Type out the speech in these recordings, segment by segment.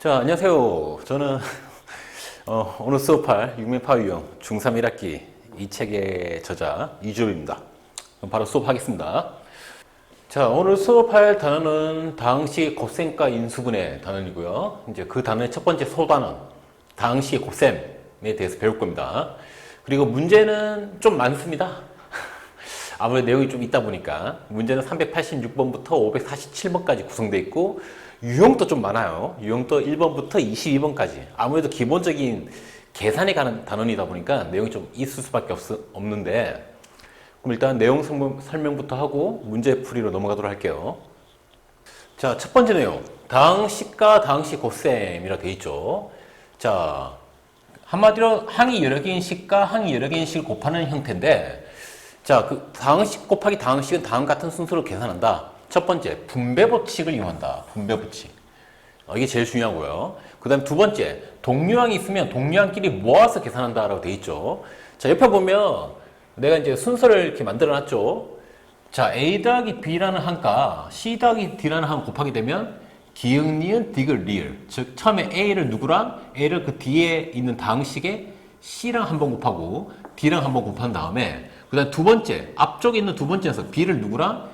자, 안녕하세요. 저는 오늘 수업할 육면파 유형 중3 1학기 이 책의 저자 이주엽입니다. 그럼 바로 수업하겠습니다. 자, 오늘 수업할 단어는 다항식 곱셈과 인수분해 단원이고요. 이제 그 단어의 첫 번째 소단원, 다항식 곱셈에 대해서 배울 겁니다. 그리고 문제는 좀 많습니다. 아무래도 내용이 좀 있다 보니까 문제는 386번부터 547번까지 구성되어 있고 유형도 좀 많아요. 유형도 1번부터 22번까지. 아무래도 기본적인 계산에 관한 단원이다 보니까 내용이 좀 있을 수밖에 없는데, 그럼 일단 내용 설명부터 하고 문제 풀이로 넘어가도록 할게요. 자, 첫 번째 내용. 다항식과 다항식 곱셈이라 되어 있죠. 자, 한마디로 항이 여러 개인 식과 항이 여러 개인 식을 곱하는 형태인데, 자, 그 다항식 곱하기 다항식은 다음 같은 순서로 계산한다. 첫 번째, 분배 법칙을 이용한다. 분배 법칙. 이게 제일 중요하고요. 그 다음 두 번째, 동류항이 있으면 동류항끼리 모아서 계산한다라고 돼 있죠. 자, 옆에 보면 내가 이제 순서를 이렇게 만들어 놨죠. 자, A 더하기 B라는 항과 C 더하기 D라는 항 곱하게 되면 기역, 니은, 디귿, 리을. 즉, 처음에 A를 누구랑 A를 그 뒤에 있는 다항식에 C랑 한번 곱하고 D랑 한번 곱한 다음에 그 다음 두 번째, 앞쪽에 있는 두 번째 녀석 B를 누구랑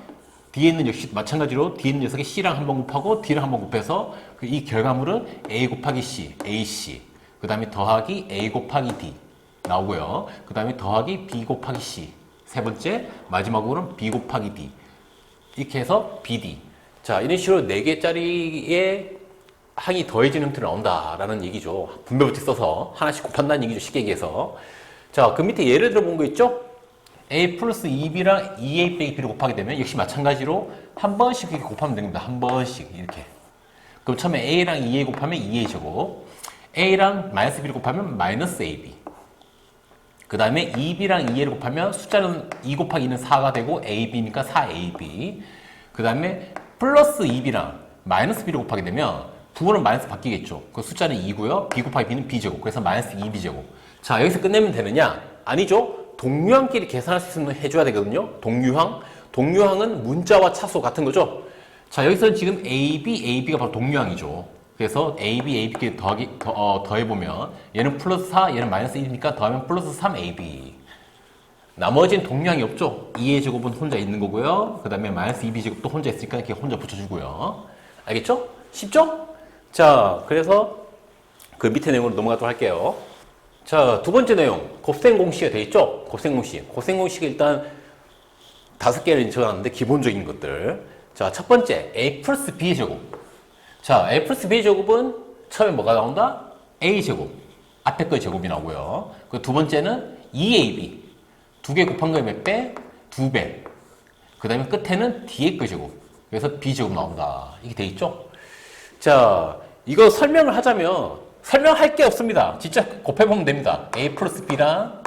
뒤에 있는 역시 마찬가지로 뒤에 있는 녀석이 C랑 한번 곱하고 D랑 한번 곱해서 이 결과물은 A 곱하기 C, AC. 그 다음에 더하기 A 곱하기 D 나오고요. 그 다음에 더하기 B 곱하기 C. 세 번째, 마지막으로는 B 곱하기 D. 이렇게 해서 BD. 자, 이런 식으로 4개짜리의 항이 더해지는 형태로 나온다라는 얘기죠. 분배법칙 써서 하나씩 곱한다는 얘기죠. 쉽게 얘기해서. 자, 그 밑에 예를 들어 본 거 있죠? A 플러스 2B랑 2A 빼기 B를 곱하게 되면 역시 마찬가지로 한 번씩 이렇게 곱하면 됩니다. 한 번씩 이렇게. 그럼 처음에 A랑 2A 곱하면 2A 제곱, A랑 마이너스 B를 곱하면 마이너스 AB. 그 다음에 2B랑 2A를 곱하면 숫자는 2 곱하기 2는 4가 되고 AB니까 4AB. 그 다음에 플러스 2B랑 마이너스 B를 곱하게 되면 부호는 마이너스 바뀌겠죠. 그 숫자는 2고요. B 곱하기 B는 B제곱. 그래서 마이너스 2B제곱. 자, 여기서 끝내면 되느냐? 아니죠. 동류항끼리 계산할 수 있으면 해줘야 되거든요. 동류항. 동류항은 문자와 차수 같은 거죠. 자, 여기서는 지금 AB, AB가 바로 동류항이죠. 그래서 AB, AB끼리 더해보면 얘는 플러스 4, 얘는 마이너스 1이니까 더하면 플러스 3AB. 나머지는 동류항이 없죠. 2의 제곱은 혼자 있는 거고요. 그 다음에 마이너스 2B 제곱도 혼자 있으니까 이렇게 혼자 붙여주고요. 알겠죠? 쉽죠? 자, 그래서 그 밑에 내용으로 넘어가도록 할게요. 자, 두 번째 내용. 곱셈 공식이 되어 있죠? 곱셈 공식. 곱셈 공식이 일단 5개를 적어놨는데 기본적인 것들. 자, 첫 번째. A 플러스 B의 제곱. 자, A 플러스 B의 제곱은 처음에 뭐가 나온다? A 제곱. 앞에 거의 제곱이 나오고요. 그 두 번째는 2AB. 두 개 곱한 거에 몇 배? 2배. 그 다음에 끝에는 D의 거 제곱. 그래서 B 제곱 나온다. 이게 되어 있죠? 자, 이거 설명을 하자면 설명할 게 없습니다. 진짜 곱해보면 됩니다. A 플러스 B랑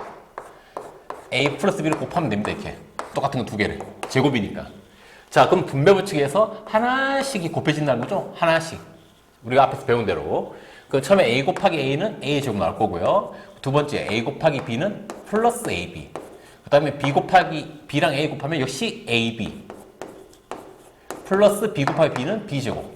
A 플러스 B를 곱하면 됩니다. 이렇게. 똑같은 거 두 개를. 제곱이니까. 자, 그럼 분배법칙에서 하나씩이 곱해진다는 거죠? 하나씩. 우리가 앞에서 배운 대로. 그 처음에 A 곱하기 A는 A 제곱 나올 거고요. 두 번째 A 곱하기 B는 플러스 AB. 그 다음에 B 곱하기 B랑 A 곱하면 역시 AB. 플러스 B 곱하기 B는 B 제곱.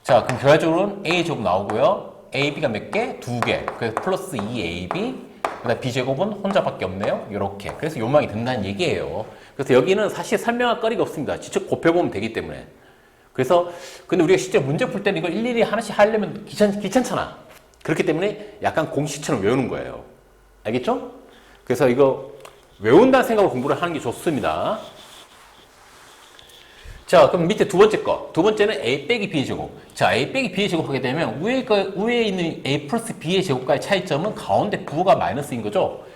자, 그럼 결과적으로는 A 제곱 나오고요. AB가 몇 개? 2개. 그래서 플러스 2AB. 그 다음 B제곱은 혼자밖에 없네요. 요렇게. 그래서 요망이 된다는 얘기예요. 그래서 여기는 사실 설명할 거리가 없습니다. 직접 곱해보면 되기 때문에. 그래서, 근데 우리가 실제 문제 풀 때는 이걸 일일이 하나씩 하려면 귀찮잖아. 그렇기 때문에 약간 공식처럼 외우는 거예요. 알겠죠? 그래서 이거 외운다는 생각으로 공부를 하는 게 좋습니다. 자, 그럼 밑에 두 번째 거. 두 번째는 A 빼기 B의 제곱. 자, A 빼기 B의 제곱 하게 되면 위에 있는 A 플러스 B의 제곱과의 차이점은 가운데 부호가 마이너스인 거죠.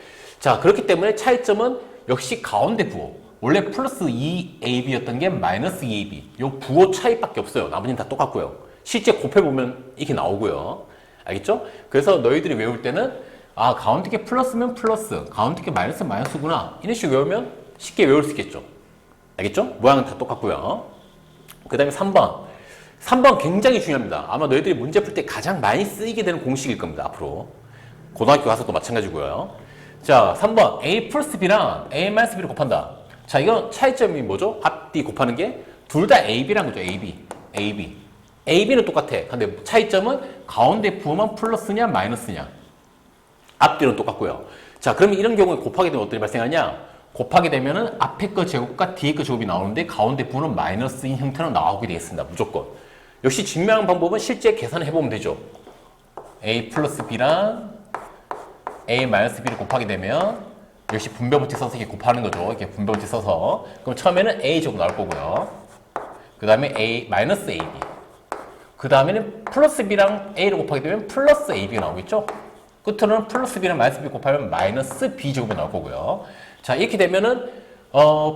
자, 그렇기 때문에 차이점은 역시 가운데 부호. 원래 플러스 2AB였던 게 마이너스 2AB. 요 부호 차이밖에 없어요. 나머지는 다 똑같고요. 실제 곱해보면 이렇게 나오고요. 알겠죠? 그래서 너희들이 외울 때는 아, 가운데 게 플러스면 플러스, 가운데 게 마이너스면 마이너스구나. 이런 식으로 외우면 쉽게 외울 수 있겠죠. 알겠죠? 모양은 다 똑같고요. 그 다음에 3번. 3번 굉장히 중요합니다. 아마 너희들이 문제 풀 때 가장 많이 쓰이게 되는 공식일 겁니다. 앞으로. 고등학교 가서도 마찬가지고요. 자, 3번. A 플러스 B랑 A 마이너스 B를 곱한다. 자, 이건 차이점이 뭐죠? 앞뒤 곱하는 게 둘 다 AB란 거죠. AB. AB. A, B는 똑같아. 근데 차이점은 가운데 부호만 플러스냐 마이너스냐. 앞뒤는 똑같고요. 자, 그러면 이런 경우에 곱하게 되면 어떤 일이 발생하냐? 곱하게 되면은 앞에 거 제곱과 뒤에 거 제곱이 나오는데 가운데 부호는 마이너스인 형태로 나오게 되겠습니다. 무조건. 역시 증명하는 방법은 실제 계산을 해보면 되죠. A 플러스 B랑 A 마이너스 B를 곱하게 되면 역시 분배법칙 써서 이렇게 곱하는 거죠. 이렇게 분배법칙 써서. 그럼 처음에는 A 제곱 나올 거고요. 그 다음에 A 마이너스 AB. 그 다음에는 플러스 B랑 A를 곱하게 되면 플러스 AB가 나오겠죠. 끝으로는 플러스 B랑 마이너스 B 곱하면 마이너스 B 제곱이 나올 거고요. 자, 이렇게 되면은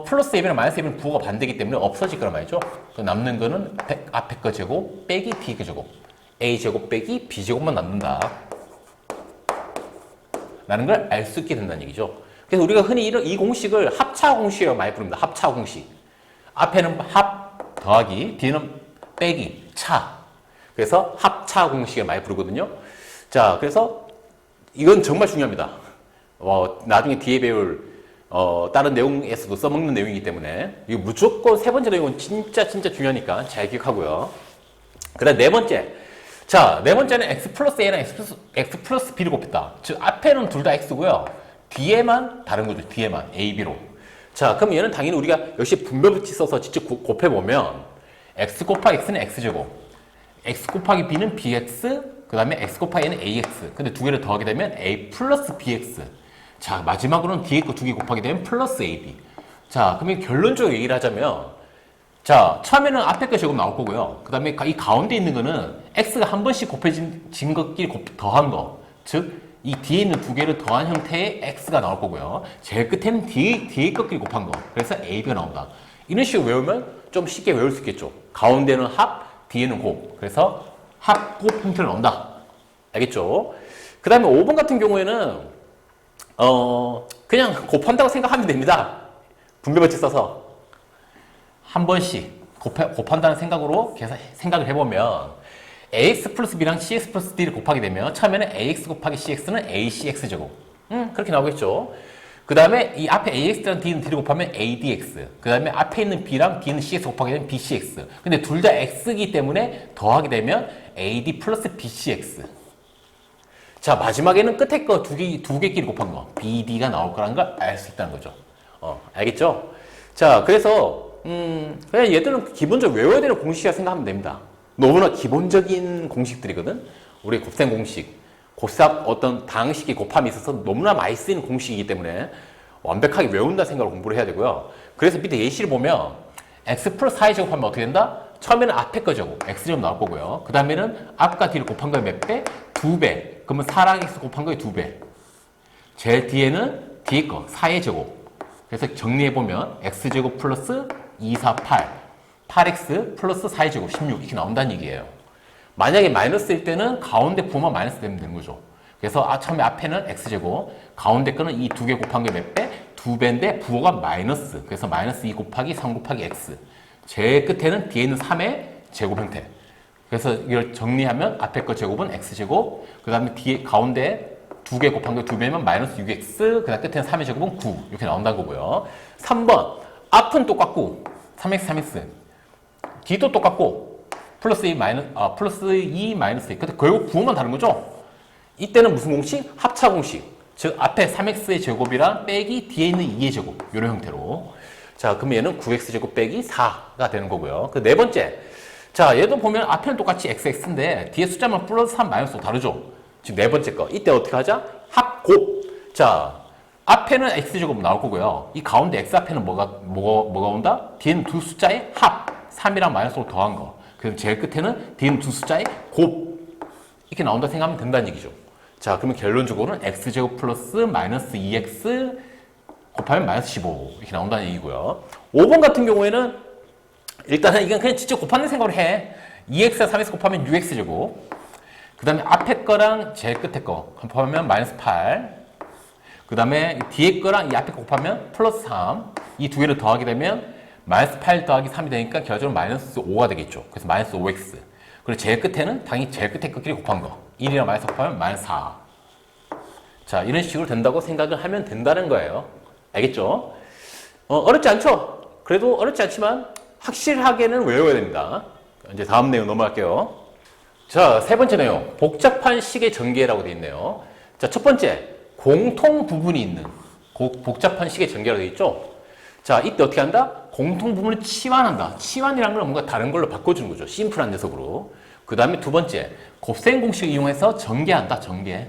플러스 AB랑 마이너스 AB는 부호가 반대이기 때문에 없어질 거란 말이죠. 남는 거는 앞에 거 제곱 빼기 뒤에 거 제곱. A 제곱 빼기 B 제곱만 남는다. 라는 걸 알 수 있게 된다는 얘기죠. 그래서 우리가 흔히 이 공식을 합차 공식이라고 많이 부릅니다. 합차 공식. 앞에는 합 더하기, 뒤에는 빼기, 차. 그래서 합차 공식을 많이 부르거든요. 자, 그래서 이건 정말 중요합니다. 나중에 뒤에 배울 다른 내용에서도 써먹는 내용이기 때문에 이거 무조건 세 번째 내용은 진짜 중요하니까 잘 기억하고요. 그 다음 네 번째. 자, 네 번째는 x 플러스 a랑 x 플러스 b를 곱했다. 즉 앞에는 둘 다 x고요. 뒤에만 다른 거죠. 뒤에만 a, b로. 자, 그럼 얘는 당연히 우리가 역시 분배법칙 써서 직접 곱해보면 x 곱하기 x는 x제곱, x 곱하기 b는 bx, 그 다음에 x 곱하기 a는 ax. 근데 두 개를 더하게 되면 a 플러스 bx. 자, 마지막으로는 뒤에 거 두 개 곱하게 되면 플러스 ab. 자, 그러면 결론적으로 얘기를 하자면, 자, 처음에는 앞에 거 제곱 나올 거고요. 그 다음에 이 가운데 있는 거는 x가 한 번씩 곱해진 것끼리 더한 거. 즉, 이 뒤에 있는 두 개를 더한 형태의 x가 나올 거고요. 제일 끝에는 뒤에 것끼리 곱한 거. 그래서 ab가 나온다. 이런 식으로 외우면 좀 쉽게 외울 수 있겠죠. 가운데는 합, 뒤에는 곱. 그래서 합곱 형태로 나온다. 알겠죠? 그 다음에 5번 같은 경우에는 그냥 곱한다고 생각하면 됩니다. 분배법칙 써서 한 번씩 곱한다는 생각으로 생각을 해보면 ax 플러스 b랑 cx 플러스 d를 곱하게 되면 처음에는 ax 곱하기 cx는 acx제곱. 그렇게 나오겠죠. 그 다음에 이 앞에 ax랑 d는 d를 곱하면 adx. 그 다음에 앞에 있는 b랑 d는 cx 곱하게 되면 bcx. 근데 둘 다 x이기 때문에 더하게 되면 ad 플러스 bcx. 자, 마지막에는 끝에 거 두 개끼리 곱한 거 bd가 나올 거라는 걸 알 수 있다는 거죠. 알겠죠? 자, 그래서 그냥 얘들은 기본적으로 외워야 되는 공식이라 생각하면 됩니다. 너무나 기본적인 공식들이거든. 우리 곱셈 공식, 곱삽 어떤 다항식의 곱함이 있어서 너무나 많이 쓰이는 공식이기 때문에 완벽하게 외운다 생각으로 공부를 해야 되고요. 그래서 밑에 예시를 보면 x 플러스 4의 제곱하면 어떻게 된다? 처음에는 앞에 거 제곱, x제곱 나올 거고요. 그 다음에는 앞과 뒤를 곱한 거에 몇 배? 2배. 그러면 4랑 x 곱한 거에 2배. 제일 뒤에는 뒤에 거, 4의 제곱. 그래서 정리해보면 x제곱 플러스 2, 4, 8. 8x 플러스 4의 제곱 16 이렇게 나온다는 얘기예요. 만약에 마이너스일 때는 가운데 부호만 마이너스 되면 되는 거죠. 그래서 처음에 앞에는 x제곱, 가운데 거는 이 두 개 곱한 게 몇 배? 2배인데 부호가 마이너스. 그래서 마이너스 2 곱하기 3 곱하기 x. 제일 끝에는 뒤에 있는 3의 제곱 형태. 그래서 이걸 정리하면 앞에 거 제곱은 x제곱, 그 다음에 뒤에 가운데 두 개 곱한 게 2배면 마이너스 6x, 그 다음 끝에는 3의 제곱은 9 이렇게 나온다는 거고요. 3번 앞은 똑같고 3x, 3x 뒤도 똑같고 플러스 2 마이너스 2 근데 결국 부호만 다른 거죠. 이때는 무슨 공식? 합차 공식. 즉 앞에 3x의 제곱이랑 빼기 뒤에 있는 2의 제곱 이런 형태로. 자, 그러면 얘는 9x 제곱 빼기 4가 되는 거고요. 그 네 번째. 자, 얘도 보면 앞에는 똑같이 xx인데 뒤에 숫자만 플러스 3 마이너스 5 다르죠. 지금 네 번째 거. 이때 어떻게 하자? 합곱. 자, 앞에는 x제곱 나올 거고요. 이 가운데 x 앞에는 뭐가 온다? 뒤에는 두 숫자의 합. 3이랑 마이너스 5 더한 거. 그럼 제일 끝에는 뒤에는 두 숫자의 곱. 이렇게 나온다 생각하면 된다는 얘기죠. 자, 그러면 결론적으로는 x제곱 플러스 마이너스 2x 곱하면 마이너스 15 이렇게 나온다는 얘기고요. 5번 같은 경우에는 일단은 이건 그냥 직접 곱하는 생각으로 해. 2x와 3x 곱하면 6x제곱. 그 다음에 앞에 거랑 제일 끝에 거 곱하면 마이너스 8. 그 다음에 뒤에 거랑 이 앞에 거 곱하면 플러스 3. 이 두 개를 더하게 되면 마이너스 8 더하기 3이 되니까 결과적으로 마이너스 5가 되겠죠. 그래서 마이너스 5x. 그리고 제일 끝에는 당연히 제일 끝에 것끼리 곱한 거. 1이랑 마이너스 곱하면 마이너스 4. 자, 이런 식으로 된다고 생각을 하면 된다는 거예요. 알겠죠? 어렵지 않죠? 그래도 어렵지 않지만 확실하게는 외워야 됩니다. 이제 다음 내용 넘어갈게요. 자, 세 번째 내용. 복잡한 식의 전개라고 되어 있네요. 자, 첫 번째. 공통 부분이 있는 복잡한 식의 전개라고 되어 있죠. 자, 이때 어떻게 한다? 공통 부분을 치환한다. 치환이란 건 뭔가 다른 걸로 바꿔주는 거죠. 심플한 녀석으로. 그 다음에 두 번째. 곱셈 공식을 이용해서 전개한다. 전개.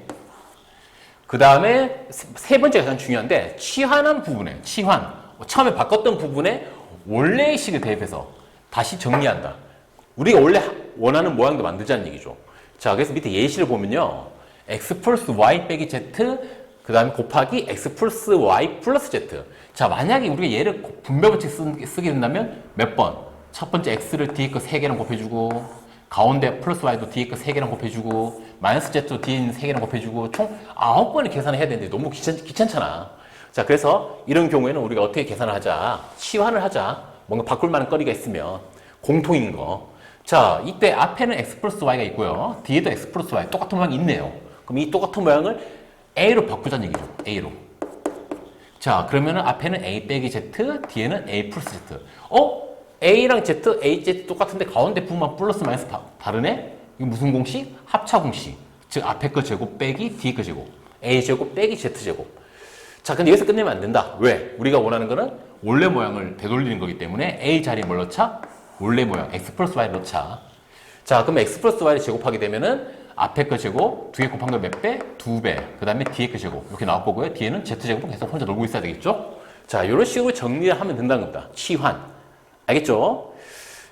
그 다음에 세 번째가 가장 중요한데 치환한 부분에 치환. 처음에 바꿨던 부분에 원래의 식을 대입해서 다시 정리한다. 우리가 원래 원하는 모양도 만들자는 얘기죠. 자, 그래서 밑에 예시를 보면요. x 플러스 y 빼기 z 그 다음에 곱하기 x 플러스 y 플러스 z. 자, 만약에 우리가 얘를 분배 법칙 쓰게 된다면 몇 번? 첫 번째 x를 뒤에 거 3개랑 곱해주고 가운데 플러스 y도 뒤에 거 3개랑 곱해주고 마이너스 z도 뒤에 있는 3개랑 곱해주고 총 9번을 계산을 해야 되는데 너무 귀찮잖아. 자, 그래서 이런 경우에는 우리가 어떻게 계산을 하자? 치환을 하자. 뭔가 바꿀 만한 거리가 있으면 공통인 거. 자, 이때 앞에는 x 플러스 y가 있고요. 뒤에도 x 플러스 y 똑같은 모양이 있네요. 그럼 이 똑같은 모양을 a로 바꾸자는 얘기죠. a로. 자, 그러면은 앞에는 a 빼기 z, 뒤에는 a 플러스 z. a랑 z, az 똑같은데 가운데 부분만 플러스 마이너스 다르네? 이게 무슨 공식? 합차 공식. 즉 앞에 거 제곱 빼기 뒤에 거 제곱. a 제곱 빼기 z 제곱. 자, 근데 여기서 끝내면 안 된다. 왜? 우리가 원하는 거는 원래 모양을 되돌리는 거기 때문에 a 자리에 뭘 넣자? 원래 모양 x 플러스 y를 넣자. 자, 그러면 x 플러스 y를 제곱하게 되면은 앞에 거 제곱, 뒤에 곱한 거 몇 배? 2배. 그 다음에 뒤에 거 제곱. 이렇게 나올 거고요. 뒤에는 z제곱은 계속 혼자 놀고 있어야 되겠죠? 자, 이런 식으로 정리를 하면 된다는 겁니다. 치환. 알겠죠?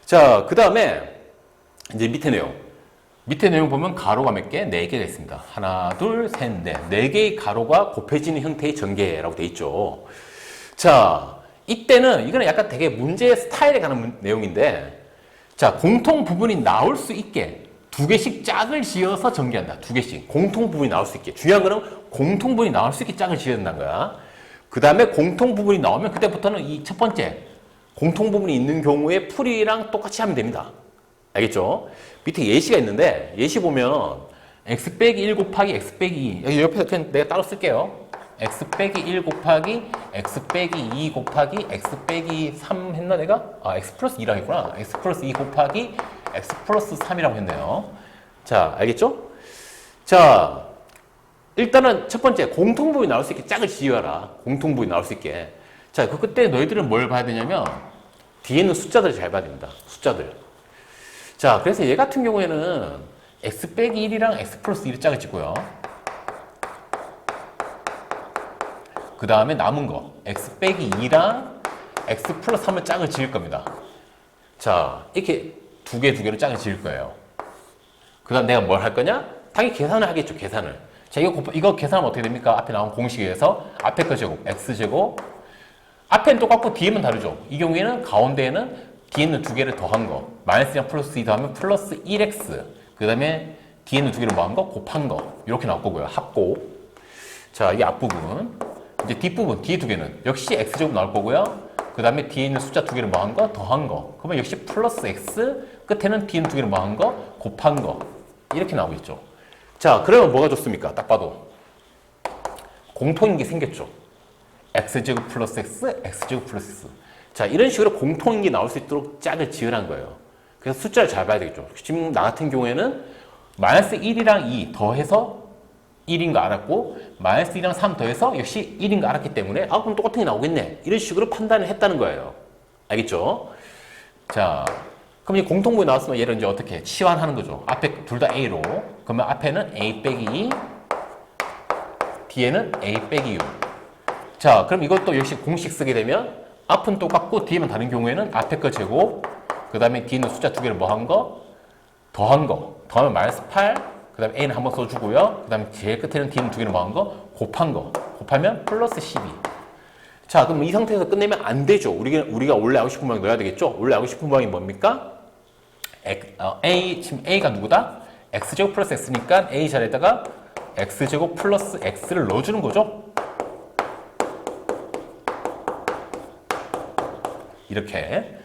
자, 그 다음에 이제 밑에 내용. 밑에 내용 보면 가로가 몇 개? 4개가 있습니다. 하나, 둘, 셋, 넷. 4개의 가로가 곱해지는 형태의 전개라고 돼 있죠. 자, 이때는 이거는 약간 되게 문제의 스타일에 관한 내용인데 자, 공통 부분이 나올 수 있게 2개씩 짝을 지어서 전개한다. 2개씩. 공통 부분이 나올 수 있게. 중요한 거는 공통 부분이 나올 수 있게 짝을 지어야 된다는 거야. 그 다음에 공통 부분이 나오면 그때부터는 이 첫 번째 공통 부분이 있는 경우에 풀이랑 똑같이 하면 됩니다. 알겠죠? 밑에 예시가 있는데 예시 보면 x 빼기 1 곱하기 x 빼기 2 여기 옆에서 그냥 내가 따로 쓸게요. x 빼기 1 곱하기 x 빼기 2 곱하기 x 빼기 3 했나 내가? 아, x 플러스 2라고 했구나. x 플러스 2 곱하기 x 플러스 3이라고 했네요. 자, 알겠죠? 자, 일단은 첫 번째 공통부분이 나올 수 있게 짝을 지어라. 공통부분이 나올 수 있게. 자, 그때 너희들은 뭘 봐야 되냐면 뒤에 있는 숫자들을 잘 봐야 됩니다. 숫자들. 자, 그래서 얘 같은 경우에는 x 빼기 1이랑 x 플러스 2를 짝을 짓고요. 그 다음에 남은 거 x 빼기 2랑 x 플러스 3을 짝을 지을 겁니다. 자, 이렇게 두 개로 짝을 지을 거예요. 그 다음 내가 뭘 할 거냐? 당연히 계산을 하겠죠. 계산을. 자, 이거 계산하면 어떻게 됩니까? 앞에 나온 공식에 의해서 앞에 거 제곱 x제곱 앞에는 똑같고 뒤에는 다르죠. 이 경우에는 가운데에는 뒤에 있는 2개를 더한 거 마이너스랑 플러스 2 더하면 플러스 1x 그 다음에 뒤에 있는 2개를 뭐한 거? 곱한 거 이렇게 나올 거고요. 합곱. 자, 이게 앞부분. 이제 뒷부분, 뒤에 2개는 역시 x제곱 나올 거고요. 그 다음에 뒤에 있는 숫자 2개를 뭐한 거? 더한 거. 그러면 역시 플러스 x, 끝에는 뒤에 있는 2개를 뭐한 거? 곱한 거. 이렇게 나오겠죠. 자, 그러면 뭐가 좋습니까? 딱 봐도. 공통인 게 생겼죠. x제곱 플러스 x, x제곱 플러스 x. 자, 이런 식으로 공통인 게 나올 수 있도록 짝을 지으라는 거예요. 그래서 숫자를 잘 봐야 되겠죠. 지금 나 같은 경우에는 마이너스 1이랑 2 더해서 1인 거 알았고 마이너스 2랑 3 더해서 역시 1인 거 알았기 때문에 아, 그럼 똑같은 게 나오겠네. 이런 식으로 판단을 했다는 거예요. 알겠죠? 자, 그럼 이 공통부에 나왔으면 얘를 이제 어떻게 치환하는 거죠. 앞에 둘 다 a로. 그러면 앞에는 a 빼기 2 뒤에는 a 빼기 6. 자, 그럼 이것도 역시 공식 쓰게 되면 앞은 똑같고 뒤에만 다른 경우에는 앞에 거 제곱 그 다음에 뒤에 있는 숫자 2개를 뭐 한 거? 더한 거. 더하면 마이너스 8 그 다음에 a는 한번 써주고요. 그 다음에 제일 끝에는 뒤에 있는 2개를 뭐 한 거? 곱한 거. 곱하면 플러스 12. 자, 그럼 이 상태에서 끝내면 안 되죠. 우리가 원래 알고 싶은 모양 넣어야 되겠죠? 원래 알고 싶은 모양이 뭡니까? 지금 a가 누구다? x제곱 플러스 x니까 a 자리에다가 x제곱 플러스 x를 넣어주는 거죠. 이렇게.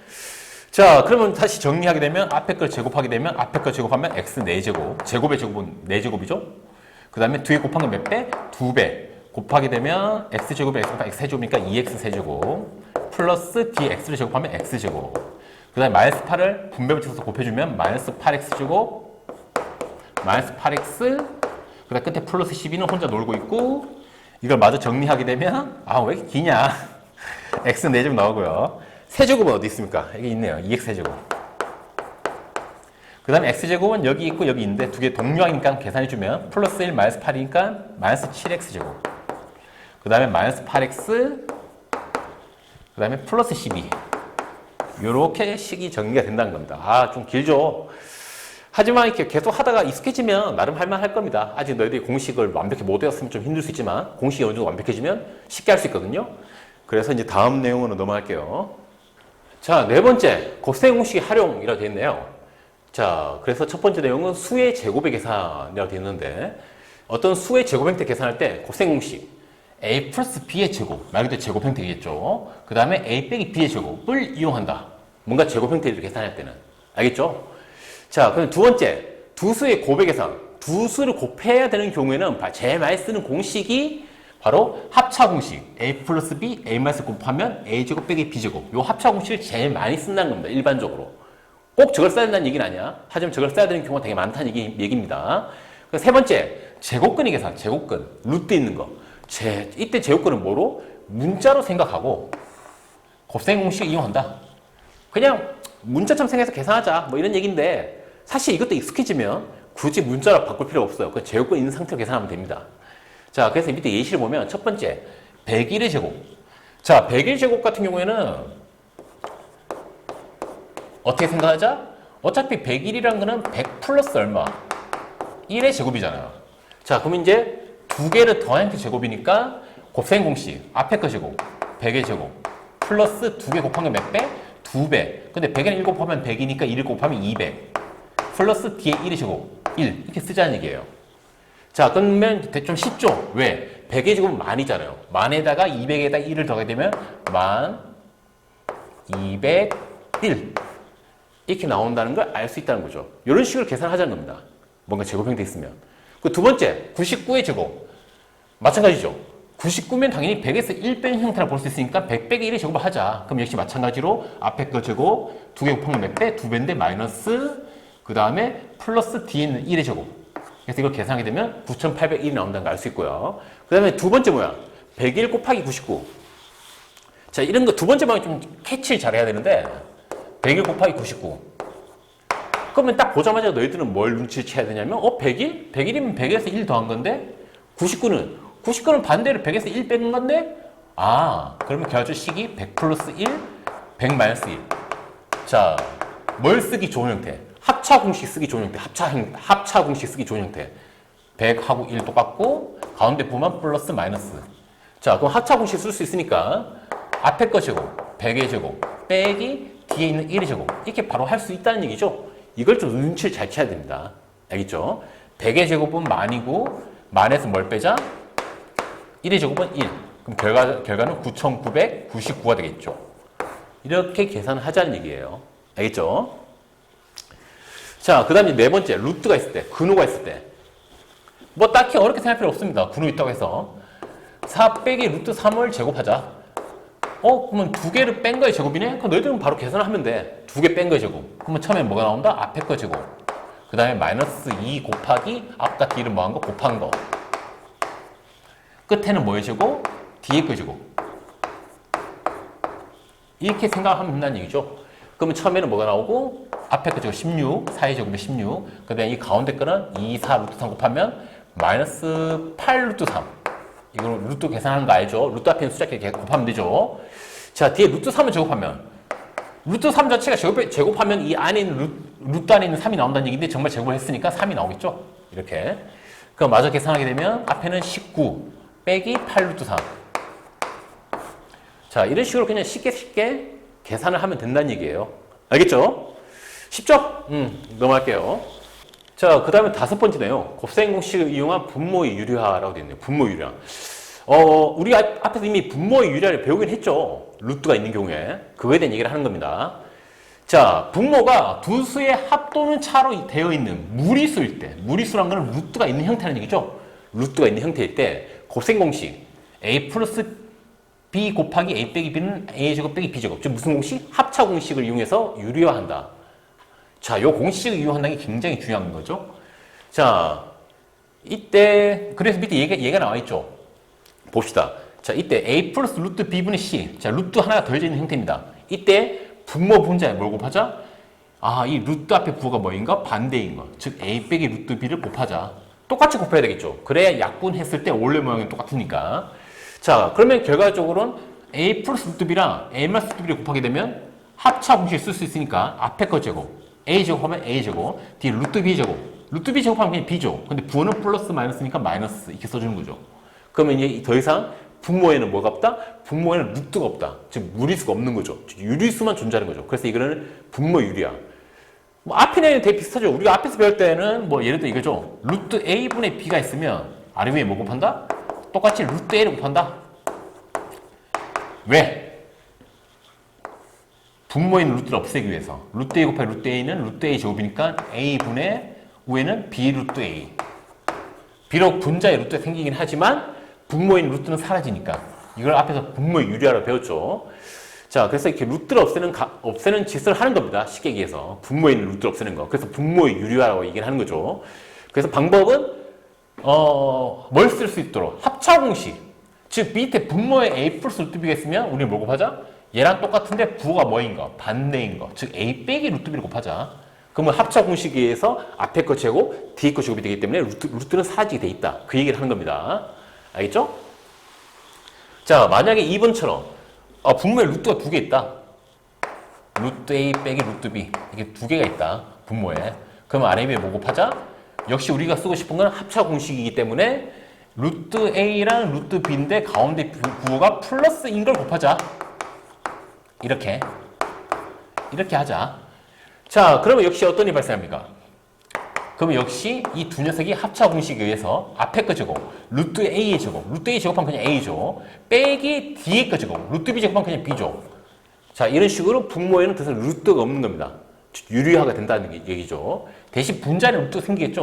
자, 그러면 다시 정리하게 되면 앞에 걸 제곱하게 되면 앞에 걸 제곱하면 x 4제곱. 제곱의 제곱은 4제곱이죠. 그 다음에 뒤에 곱한 건 몇 배? 2배. 곱하게 되면 x제곱에 x 3제곱이니까 2x 3제곱. 플러스 뒤에 x를 제곱하면 x제곱. 그 다음에 마이너스 8을 분배를 찍어서 곱해주면 마이너스 8x제곱 마이너스 8x 그 다음 끝에 플러스 12는 혼자 놀고 있고 이걸 마저 정리하게 되면 아 왜 이렇게 기냐 x 4제곱 나오고요. 세제곱은 어디 있습니까? 여기 있네요. 2x 세제곱. 그 다음에 x제곱은 여기 있고 여기 있는데 두 개 동류항이니까 계산해주면 플러스 1 마이너스 8이니까 마이너스 7x제곱 그 다음에 마이너스 8x 그 다음에 플러스 12 요렇게 식이 정리가 된다는 겁니다. 아 좀 길죠? 하지만 이렇게 계속 하다가 익숙해지면 나름 할만할 겁니다. 아직 너희들이 공식을 완벽히 못 외웠으면 좀 힘들 수 있지만 공식이 어느 정도 완벽해지면 쉽게 할 수 있거든요. 그래서 이제 다음 내용으로 넘어갈게요. 자, 네 번째 곱셈 공식 활용이라고 되어 있네요. 자, 그래서 첫 번째 내용은 수의 제곱의 계산이라고 되어 있는데 어떤 수의 제곱 형태 계산할 때 곱셈 공식 a 플러스 b의 제곱 말 그대로 제곱 형태겠죠. 그 다음에 a 빼기 b의 제곱을 이용한다. 뭔가 제곱 형태를 계산할 때는 알겠죠? 자, 그럼 두 번째 두 수의 곱의 계산 두 수를 곱해야 되는 경우에는 제일 많이 쓰는 공식이 바로 합차 공식 a 플러스 b a 마이너스 곱하면 a 제곱 빼기 b 제곱 요 합차 공식을 제일 많이 쓴다는 겁니다. 일반적으로 꼭 저걸 써야 된다는 얘기는 아니야. 하지만 저걸 써야 되는 경우가 되게 많다는 얘기입니다. 세 번째 제곱근의 계산 제곱근 루트 있는 거 이때 제곱근은 뭐로? 문자로 생각하고 곱셈 공식을 이용한다. 그냥 문자처럼 생각해서 계산하자 뭐 이런 얘기인데 사실 이것도 익숙해지면 굳이 문자로 바꿀 필요 없어요. 그 제곱근 있는 상태로 계산하면 됩니다. 자, 그래서 밑에 예시를 보면 첫 번째 101의 제곱. 자, 101 제곱 같은 경우에는 어떻게 생각하자? 어차피 101이라는 거는 100 플러스 얼마? 1의 제곱이잖아요. 자, 그럼 이제 두 개를 더한 게 제곱이니까 곱셈 공식 앞에 거 제곱 100의 제곱 플러스 두 개 곱한 게 몇 배? 2배. 근데 100에는 1 곱하면 100이니까 1을 곱하면 200 플러스 뒤에 1의 제곱 1 이렇게 쓰자는 얘기예요. 자, 그러면 좀 쉽죠? 왜? 100의 제곱은 만이잖아요. 만에다가 200에다 1을 더하게 되면 만 201 이렇게 나온다는 걸 알 수 있다는 거죠. 이런 식으로 계산하자는 겁니다. 뭔가 제곱 형태 있으면. 그 두 번째 99의 제곱 마찬가지죠. 99면 당연히 100에서 1 빼는 형태라 볼 수 있으니까 100 빼기 1의 제곱을 하자. 그럼 역시 마찬가지로 앞에 거 제곱 두 개 곱하면 몇 배? 2배인데 마이너스 그 다음에 플러스 뒤에 있는 1의 제곱. 그래서 이걸 계산하게 되면 9801이 나온다는 걸 알 수 있고요. 그 다음에 두 번째 뭐야? 101 곱하기 99. 자, 이런 거 두 번째 방에 좀 캐치를 잘해야 되는데 101 곱하기 99. 그러면 딱 보자마자 너희들은 뭘 눈치를 채야 되냐면 101? 101이면 100에서 1 더한 건데 99는 반대로 100에서 1 빼는 건데 그러면 결합적 식이 100 플러스 1, 100 마이너스 1. 자, 뭘 쓰기 좋은 형태? 합차 공식 쓰기 좋은 형태. 합차 공식 쓰기 좋은 형태. 100하고 1 똑같고 가운데 보면 플러스 마이너스. 자, 그럼 합차 공식 쓸 수 있으니까 앞에 거 제곱, 100의 제곱 빼기 뒤에 있는 1의 제곱 이렇게 바로 할 수 있다는 얘기죠. 이걸 좀 눈치를 잘 채야 됩니다. 알겠죠? 100의 제곱은 만이고 만에서 뭘 빼자? 1의 제곱은 1. 그럼 결과는 9999가 되겠죠. 이렇게 계산을 하자는 얘기예요. 알겠죠? 자, 그 다음에 네 번째 루트가 있을 때, 근호가 있을 때 뭐 딱히 어렵게 생각할 필요 없습니다. 근호 있다고 해서 4 빼기 루트 3을 제곱하자. 그러면 두 개를 뺀 거의 제곱이네? 그럼 너희들은 바로 계산을 하면 돼. 두 개 뺀 거의 제곱. 그러면 처음에 뭐가 나온다? 앞에 거 제곱. 그 다음에 마이너스 2 곱하기 아까 뒤를 뭐한 거? 곱한 거. 끝에는 뭐의 제곱? 뒤에 거 제곱. 이렇게 생각하면 된다는 얘기죠. 그러면 처음에는 뭐가 나오고? 앞에 거 제곱 16, 4의 제곱이 16. 그 다음에 이 가운데 거는 2, 4 루트 3 곱하면 마이너스 8 루트 3. 이거 루트 계산하는 거 알죠? 루트 앞에 있는 숫자 이렇게 곱하면 되죠. 자, 뒤에 루트 3을 제곱하면 루트 3 자체가 제곱하면 이 안에 있는 루트 안에 있는 3이 나온다는 얘기인데 정말 제곱을 했으니까 3이 나오겠죠? 이렇게. 그럼 마저 계산하게 되면 앞에는 19 빼기 8 루트 3. 자, 이런 식으로 그냥 쉽게 계산을 하면 된다는 얘기예요. 알겠죠? 쉽죠? 넘어갈게요. 자, 그 다음에 다섯 번째네요. 곱셈 공식을 이용한 분모의 유리화라고 되어 있네요. 분모 유리화. 우리 앞에서 이미 분모의 유리화를 배우긴 했죠. 루트가 있는 경우에. 그거에 대한 얘기를 하는 겁니다. 자, 분모가 두 수의 합 또는 차로 되어 있는 무리수일 때, 무리수란 거는 루트가 있는 형태라는 얘기죠. 루트가 있는 형태일 때 곱셈 공식 a 플러스 b 곱하기 a 빼기 b는 a제곱 빼기 b제곱. 즉 무슨 공식? 합차 공식을 이용해서 유리화한다. 자, 요 공식을 이용한다는 게 굉장히 중요한 거죠. 자, 이때 그래서 밑에 얘가 나와 있죠. 봅시다. 자, 이때 a 플러스 루트 b분의 c. 자, 루트 하나가 더해져 있는 형태입니다. 이때 분모 분자에 뭘 곱하자? 아, 이 루트 앞에 부호가 뭐인가? 반대인 거. 즉 a 빼기 루트 b를 곱하자. 똑같이 곱해야 되겠죠. 그래야 약분했을 때 원래 모양이 똑같으니까. 자, 그러면 결과적으로는 a 플러스 루트 b랑 a 마이너스 루트 b를 곱하게 되면 합차 공식을 쓸 수 있으니까 앞에 거 제곱, a 제곱하면 a 제곱, 뒤에 루트 b 제곱, 루트 b 제곱하면 그냥 b죠. 근데 부호는 플러스 마이너스니까 마이너스 이렇게 써주는 거죠. 그러면 이제 더 이상 분모에는 뭐가 없다? 분모에는 루트가 없다. 즉 무리수가 없는 거죠. 즉 유리수만 존재하는 거죠. 그래서 이거는 분모 유리야. 뭐 앞에는 되게 비슷하죠. 우리가 앞에서 배울 때는 뭐 예를 들어 이거죠. 루트 a분의 b가 있으면 아래 위에 뭐 곱한다? 똑같이 루트 a를 곱한다. 왜? 분모에 있는 루트를 없애기 위해서. 루트 a 곱하기 루트 a는 루트 a 제곱이니까 a분의 위에는 b 루트 a. 비록 분자의 루트가 생기긴 하지만 분모에 있는 루트는 사라지니까. 이걸 앞에서 분모 유리화로 배웠죠. 자, 그래서 이렇게 루트를 없애는 짓을 하는 겁니다. 쉽게 얘기해서. 분모에 있는 루트를 없애는 거. 그래서 분모의 유리화라고 얘기를 하는 거죠. 그래서 방법은, 뭘 쓸 수 있도록. 합차 공식. 즉, 밑에 분모에 a 플러스 루트 b가 있으면 우리는 뭘 곱하자? 얘랑 똑같은데 부호가 뭐인 거? 반대인 거. 즉, a 빼기 루트 b를 곱하자. 그러면 합차 공식에 의해서 앞에 거 제곱, 뒤에 거 제곱이 되기 때문에 루트는 사라지게 돼 있다. 그 얘기를 하는 겁니다. 알겠죠? 자, 만약에 2번처럼 분모에 루트가 두 개 있다. 루트 A 빼기 루트 B. 이게 두 개가 있다. 분모에. 그럼 아래 위에 뭐 곱하자? 역시 우리가 쓰고 싶은 건 합차 공식이기 때문에 루트 A랑 루트 B인데 가운데 부호가 플러스인 걸 곱하자. 이렇게 하자. 자, 그러면 역시 어떤 일이 발생합니까? 그러면 역시 이 두 녀석이 합차 공식에 의해서 앞에 거 제곱, 루트 A의 제곱, 루트 A 제곱하면 그냥 A죠. 빼기 D의 거 제곱, 루트 B 제곱하면 그냥 B죠. 자, 이런 식으로 분모에는 더 이상 루트가 없는 겁니다. 유리화가 된다는 얘기죠. 대신 분자는 루트가 생기겠죠.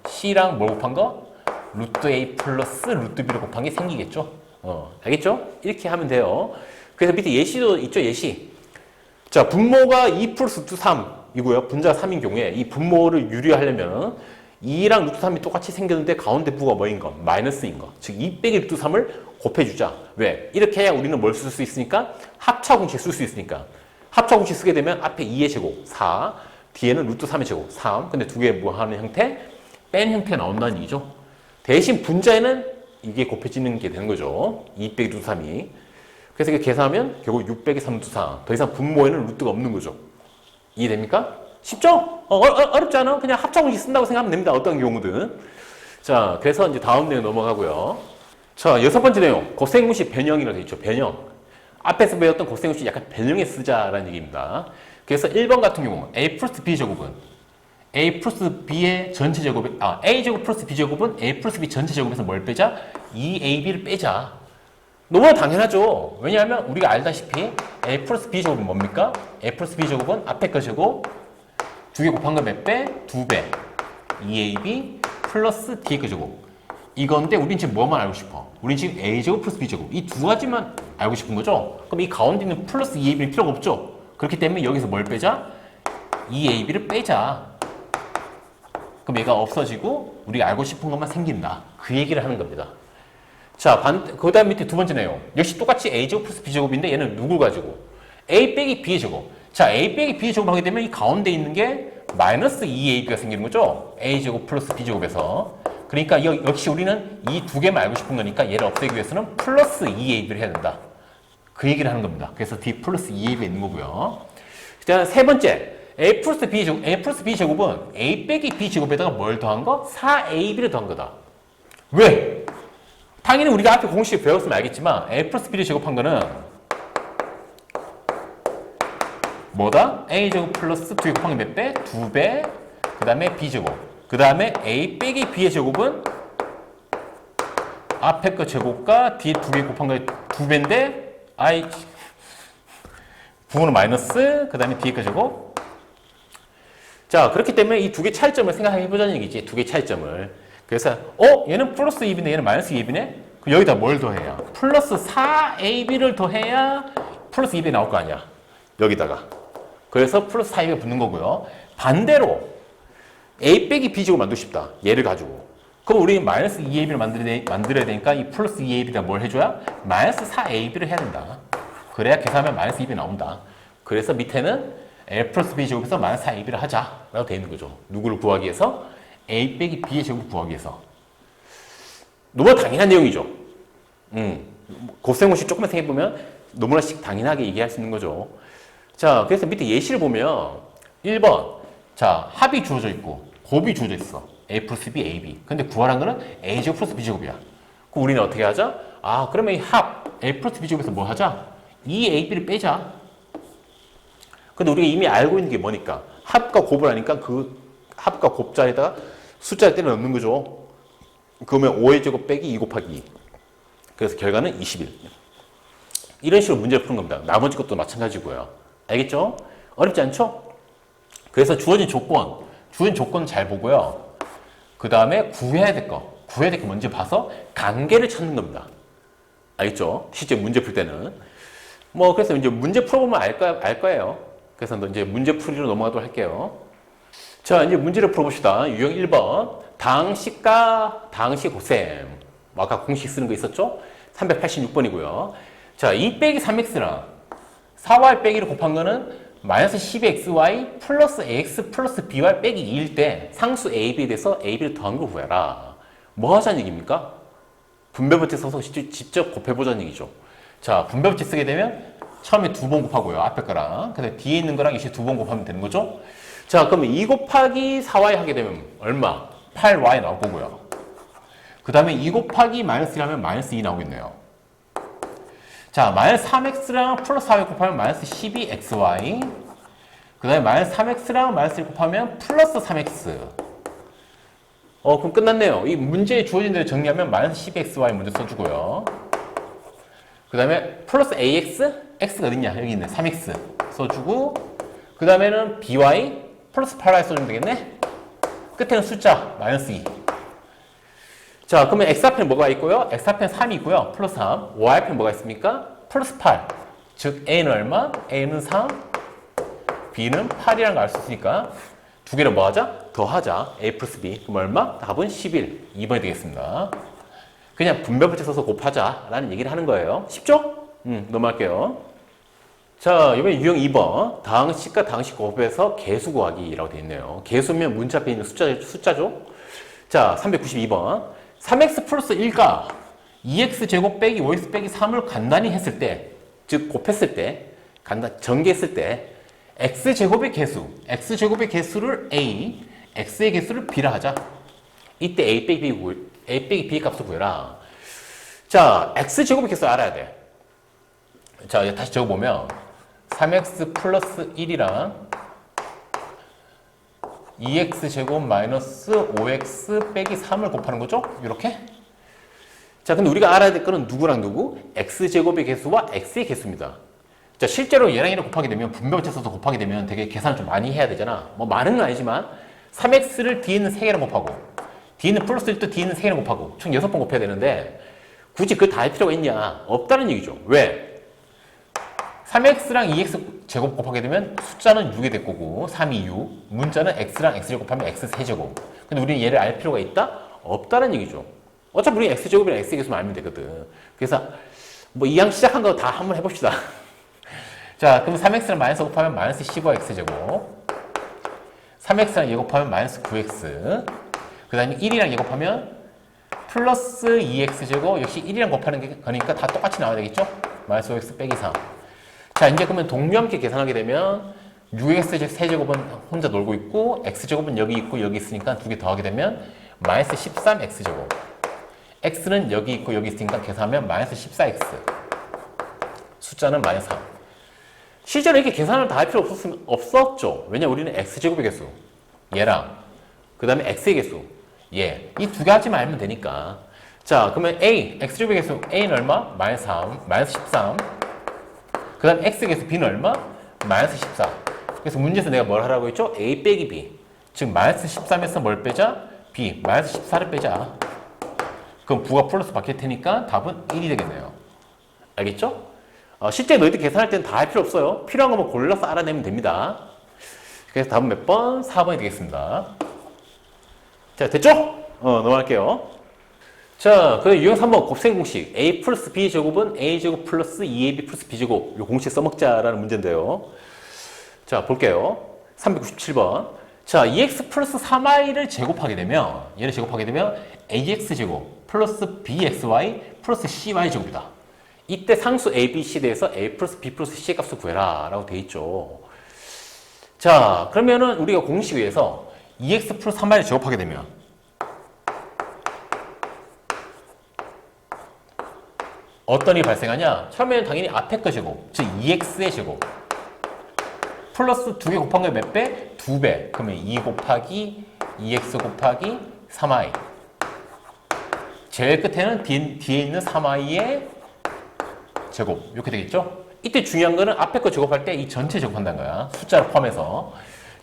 C랑 뭘 곱한 거? 루트 A 플러스 루트 B를 곱한 게 생기겠죠. 알겠죠? 이렇게 하면 돼요. 그래서 밑에 예시도 있죠, 예시. 자, 분모가 2 플러스 루트 3. 이고요. 분자가 3인 경우에 이 분모를 유리화하려면 2랑 루트 3이 똑같이 생겼는데 가운데 부가 뭐인 거? 마이너스인 거. 즉 2 빼기 루트 3을 곱해주자. 왜? 이렇게 해야 우리는 뭘 쓸 수 있으니까? 합차 공식 쓸 수 있으니까. 합차 공식 쓰게 되면 앞에 2의 제곱 4, 뒤에는 루트 3의 제곱 3. 근데 두 개 뭐 하는 형태? 뺀 형태가 나온다는 얘기죠. 대신 분자에는 이게 곱해지는 게 되는 거죠. 2 빼기 루트 3이. 그래서 이렇게 계산하면 결국 6 빼기 3 루트 4. 더 이상 분모에는 루트가 없는 거죠. 이해됩니까? 쉽죠? 어렵지 않아? 그냥 합차 공식 쓴다고 생각하면 됩니다. 어떤 경우든. 자, 그래서 이제 다음 내용 넘어가고요. 자, 6번째 내용. 곱셈공식 변형이라고 되어 있죠. 변형. 앞에서 배웠던 곱셈공식 약간 변형해 쓰자라는 얘기입니다. 그래서 1번 같은 경우 a 플러스 b 제곱은 a 플러스 b의 전체 제곱에 a 제곱 플러스 b 제곱은 a 플러스 b 전체 제곱에서 뭘 빼자? 2ab를 빼자. 너무나 당연하죠. 왜냐하면 우리가 알다시피 a 플러스 b 제곱은 뭡니까? a 플러스 b 제곱은 앞에 거 제곱 두 개 곱한 거 몇 배? 2배. 2ab 플러스 뒤에 거 제곱. 이건데 우린 지금 뭐만 알고 싶어? 우린 지금 a 제곱 플러스 b 제곱 이 두 가지만 알고 싶은 거죠? 그럼 이 가운데 있는 플러스 2ab는 필요가 없죠? 그렇기 때문에 여기서 뭘 빼자? 2ab를 빼자. 그럼 얘가 없어지고 우리가 알고 싶은 것만 생긴다. 그 얘기를 하는 겁니다. 자, 그 다음 밑에 두 번째 내용. 역시 똑같이 a제곱 플러스 b제곱인데 얘는 누굴 가지고? a 빼기 b의 제곱. 자, a 빼기 b의 제곱 하게 되면 이 가운데 있는 게 마이너스 2ab가 생기는 거죠? a제곱 플러스 b제곱에서. 그러니까 역시 우리는 이 두 개만 알고 싶은 거니까 얘를 없애기 위해서는 플러스 2ab를 해야 된다. 그 얘기를 하는 겁니다. 그래서 D 플러스 2ab가 있는 거고요. 자, 세 번째. a 플러스 b 제곱은 a 빼기 b 제곱에다가 뭘 더한 거? 4ab를 더한 거다. 왜? 당연히 우리가 앞에 공식 배웠으면 알겠지만 a 플러스 b를 제곱한 거는 뭐다? a제곱 플러스 2개 곱한 게 몇 배? 2배. 그 다음에 b제곱. 그 다음에 a 빼기 b의 제곱은 앞에 거 제곱과 뒤에 2개 곱한 거 2배인데 부호는 마이너스. 그 다음에 뒤에 거 제곱. 자, 그렇기 때문에 이 두 개 차이점을 생각해보자는 얘기지. 두 개 차이점을. 그래서 얘는 플러스 2이네 얘는 마이너스 2이네 그럼 여기다 뭘 더해야? 플러스 4ab를 더해야 플러스 2이 나올 거 아니야. 여기다가. 그래서 플러스 4ab가 붙는 거고요. 반대로 a 빼기 b제곱 만들고 싶다. 얘를 가지고. 그럼 우리 마이너스 2ab를 만들어야 되니까 이 플러스 2ab에다 뭘 해줘야? 마이너스 4ab를 해야 된다. 그래야 계산하면 마이너스 2이 나온다. 그래서 밑에는 a 플러스 b 제곱에서 마이너스 4ab를 하자라고 되어 있는 거죠. 누구를 구하기 위해서? a 빼기 b의 제곱을 구하기 위해서. 너무나 당연한 내용이죠. 곱셈공식 조금만 생각해보면 너무나 당연하게 얘기할 수 있는 거죠. 자, 그래서 밑에 예시를 보면 1번. 자, 합이 주어져 있고 곱이 주어져 있어. a 플러스 b, ab. 근데 구하라는 거는 a 제곱 플러스 b 제곱이야. 그럼 우리는 어떻게 하자? 아, 그러면 이 합 a 플러스 b 제곱에서 뭐 하자? 2ab를 빼자. 근데 우리가 이미 알고 있는 게 뭐니까? 합과 곱을 하니까 그 합과 곱 자리에다가 숫자를 때려 넣는 거죠. 그러면 5의 제곱 빼기 2 곱하기 2. 그래서 결과는 21. 이런 식으로 문제를 푸는 겁니다. 나머지 것도 마찬가지고요. 알겠죠? 어렵지 않죠? 그래서 주어진 조건 잘 보고요. 그 다음에 구해야 될 거 먼저 봐서 관계를 찾는 겁니다. 알겠죠? 실제 문제 풀 때는. 그래서 이제 문제 풀어보면 알 거예요. 그래서 이제 문제 풀이로 넘어가도록 할게요. 자, 이제 문제를 풀어봅시다. 유형 1번. 당식과 당식 곱셈. 아까 공식 쓰는 거 있었죠? 386번이고요. 자, 2 빼기 3x랑 4y 빼기를 곱한 거는 마이너스 12xy 플러스 ax 플러스 by 빼기 2일 때 상수 ab에 대해서 ab를 더한 걸 구해라. 뭐 하자는 얘기입니까? 분배법칙 써서 직접 곱해보자는 얘기죠. 자, 분배법칙 쓰게 되면 처음에 2번 곱하고요. 앞에 거랑. 근데 뒤에 있는 거랑 이제 2번 곱하면 되는 거죠. 자, 그러면 2 곱하기 4y 하게 되면 얼마? 8y 나올 거고요. 그 다음에 2 곱하기 마이너스 1 하면 마이너스 2 나오겠네요. 자, 마이너스 3x랑 플러스 4y 곱하면 마이너스 12xy. 그 다음에 마이너스 3x랑 마이너스 1 곱하면 플러스 3x. 그럼 끝났네요. 이 문제에 주어진 대로 정리하면 마이너스 12xy 먼저 써주고요. 그 다음에 플러스 ax, x가 어딨냐? 여기 있네. 3x 써주고, 그 다음에는 by 플러스 8y 써주면 되겠네? 끝에는 숫자 마이너스 2. 자, 그러면 x 앞에는 뭐가 있고요? x 앞에는 3이 있고요. 플러스 3. y 앞에는 뭐가 있습니까? 플러스 8. 즉 a는 얼마? a는 3, b는 8이라는 걸 알 수 있으니까 두 개를 뭐 하자? 더하자. a 플러스 b. 그럼 얼마? 답은 11. 2번이 되겠습니다. 그냥 분배법칙 써서 곱하자라는 얘기를 하는 거예요. 쉽죠? 넘어갈게요. 자, 이번에 유형 2번. 당식과 당식 곱해서 개수 구하기라고 되어 있네요. 개수면 문자 앞에 있는 숫자죠? 자, 392번. 3x 플러스 1과 2x 제곱 빼기 5x 빼기 3을 간단히 했을 때, 즉 곱했을 때, 전개했을 때 x제곱의 개수를 a, x의 개수를 b라 하자. 이때 a 빼기 b 값을 구해라. 자, x제곱의 개수 알아야 돼. 자, 이제 다시 적어보면 3x 플러스 1이랑 2x제곱 마이너스 5x 빼기 3을 곱하는 거죠? 이렇게. 자, 근데 우리가 알아야 될 거는 누구랑 누구? x제곱의 개수와 x의 개수입니다. 자, 실제로 얘랑 얘를 곱하게 되면, 분배법칙 써서 곱하게 되면 되게 계산을 좀 많이 해야 되잖아. 뭐 많은 건 아니지만 3x를 뒤에 있는 3개랑 곱하고, 뒤에 있는 플러스 1도 뒤에 있는 3개랑 곱하고 총 6번 곱해야 되는데 굳이 그걸 다 할 필요가 있냐? 없다는 얘기죠. 왜? 3x랑 2x 제곱 곱하게 되면 숫자는 6이 될 거고 3이 6, 문자는 x랑 x제곱 곱하면 x 세제곱. 근데 우리는 얘를 알 필요가 있다? 없다는 얘기죠. 어차피 우리 x제곱이랑 x계수만 알면 되거든. 그래서 뭐 이왕 시작한 거 다 한번 해봅시다. 자, 그럼 3x랑 마이너스 곱하면 마이너스 15x제곱, 3x랑 얘 곱하면 마이너스 9x, 그 다음에 1이랑 얘 곱하면 플러스 2x제곱, 역시 1이랑 곱하는 거니까 다 똑같이 나와야 되겠죠? 마이너스 5x 빼기 3. 자, 이제 그러면 동그랗게 계산하게 되면 6x 세제곱은 혼자 놀고 있고 x제곱은 여기 있고 여기 있으니까 두 개 더하게 되면 마이너스 13x제곱, x는 여기 있고 여기 있으니까 계산하면 마이너스 14x, 숫자는 마이너스 3. 실제로 이렇게 계산을 다 할 필요 없었죠. 왜냐, 우리는 x제곱의 개수 얘랑 그 다음에 x의 개수 얘, 이 두 가지만 알면 되니까. 자, 그러면 a, x제곱의 개수 a는 얼마? 마이너스 3, 마이너스 13. 그 다음 x 개수 b는 얼마? 마이너스 14. 그래서 문제에서 내가 뭘 하라고 했죠? a 빼기 b. 즉 마이너스 13에서 뭘 빼자? b, 마이너스 14를 빼자. 그럼 부가 플러스 바뀔 테니까 답은 1이 되겠네요. 알겠죠? 실제 너희들 계산할 때는 다 할 필요 없어요. 필요한 거만 골라서 알아내면 됩니다. 그래서 답은 몇 번? 4번이 되겠습니다. 자, 됐죠? 넘어갈게요. 자, 그럼 유형 3번 곱셈 공식. a 플러스 b 제곱은 a 제곱 플러스 2ab 플러스 b 제곱. 요 공식 써먹자라는 문제인데요. 자, 볼게요. 397번. 자, 2x 플러스 3y를 제곱하게 되면, 얘를 제곱하게 되면 ax 제곱 플러스 bxy 플러스 cy 제곱이다. 이때 상수 a, b, c 대해서 a 플러스 b 플러스 c의 값을 구해라 라고 돼 있죠. 자, 그러면은 우리가 공식 위에서 2x 플러스 3y를 제곱하게 되면 어떤 일이 발생하냐? 처음에는 당연히 앞에 거 제곱, 즉 2x의 제곱 플러스 2개 곱한 거에 몇 배? 2배. 그러면 2 곱하기 2x 곱하기 3y. 제일 끝에는 뒤에 있는 3y의 제곱. 이렇게 되겠죠? 이때 중요한 거는 앞에 거 제곱할 때 이 전체 제곱한다는 거야. 숫자를 포함해서.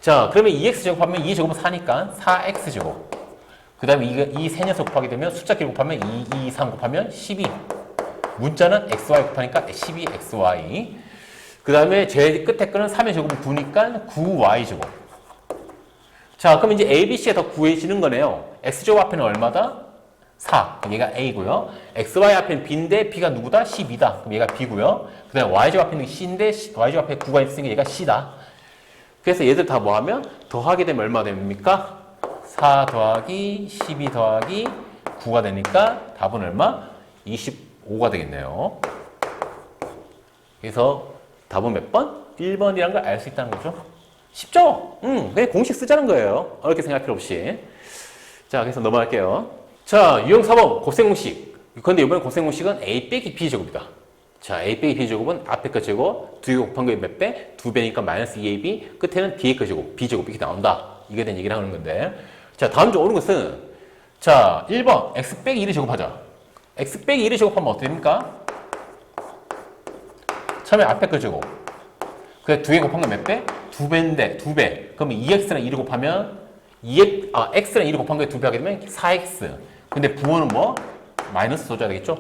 자, 그러면 2x 제곱하면 2 제곱은 4니까 4x 제곱. 그 다음에 이 세 녀석 곱하게 되면 숫자끼리 곱하면 2, 2, 3 곱하면 12. 문자는 xy 곱하니까 12xy. 그 다음에 제일 끝에 거는 3의 제곱은 9니까 9y 제곱. 자, 그럼 이제 a, b, c가 더 구해지는 거네요. x제곱 앞에는 얼마다? 4. 그럼 얘가 a고요. xy 앞에는 b인데 b가 누구다? 12다. 그럼 얘가 b고요. 그 다음에 y제곱 앞에는 c인데 y제곱 앞에 9가 있으니까 얘가 c다. 그래서 얘들 다 뭐 하면 더하게 되면 얼마 됩니까? 4 더하기 12 더하기 9가 되니까 답은 얼마? 25가 되겠네요. 그래서 답은 몇 번? 1번이라는 걸 알 수 있다는 거죠. 쉽죠? 그냥 공식 쓰자는 거예요. 어렵게 생각할 필요 없이. 자, 그래서 넘어갈게요. 자, 유형 4번 곱셈 공식. 그런데 이번에 곱셈 공식은 a 빼기 b 제곱이다. 자, a 빼기 b 제곱은 앞에 거 제곱, 2개 곱한 거에 몇 배? 2배니까 마이너스 2ab, 끝에는 뒤에 거 제곱, b 제곱 이렇게 나온다. 이게 된 얘기를 하는 건데. 자, 다음 주 오는 것은 자, 1번 x 빼기 1을 제곱하자. x 빼기 1을 제곱하면 어떻게 됩니까? 처음에 앞에 거 제곱. 그래 2개 곱한 건 몇 배? 2배인데 2배. 그러면 2x랑 1을 곱하면 x랑 1을 곱한 거에 2배 하게 되면 4x. 근데 부호는 뭐? 마이너스 써줘야 되겠죠?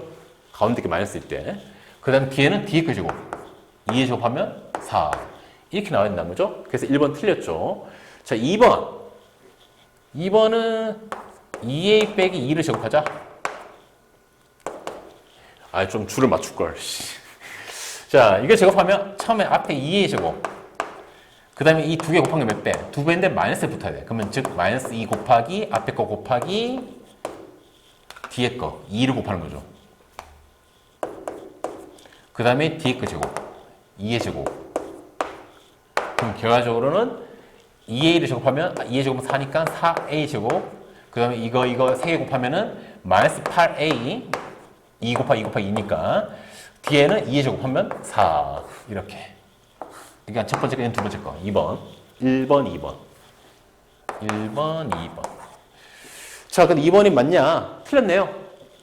가운데 게 마이너스일 때. 그 다음 뒤에는 뒤에 거 제곱. 2에 제곱하면 4. 이렇게 나와야 된다는 거죠? 그래서 1번 틀렸죠. 자, 2번. 2번은 2a 빼기 2를 제곱하자. 아, 좀 줄을 맞출걸. 자, 이거 제곱하면 처음에 앞에 2의 제곱. 그 다음에 이 2개 곱한 게 몇 배? 2배인데 마이너스에 붙어야 돼. 그러면 즉 마이너스 2 곱하기 앞에 거 곱하기 뒤에 거 2를 곱하는 거죠. 그 다음에 뒤에 거 제곱 2의 제곱. 그럼 결과적으로는 2a를 제곱하면 2의 제곱은 4니까 4a 제곱. 그 다음에 이거 3개 곱하면은 마이너스 8a 2 곱하기 2 곱하기 2니까 뒤에는 2의 제곱하면 4 이렇게. 그러니까 첫 번째 거는 두 번째 거 2번 1번 2번 1번 2번. 자, 근데 2번이 맞냐? 틀렸네요.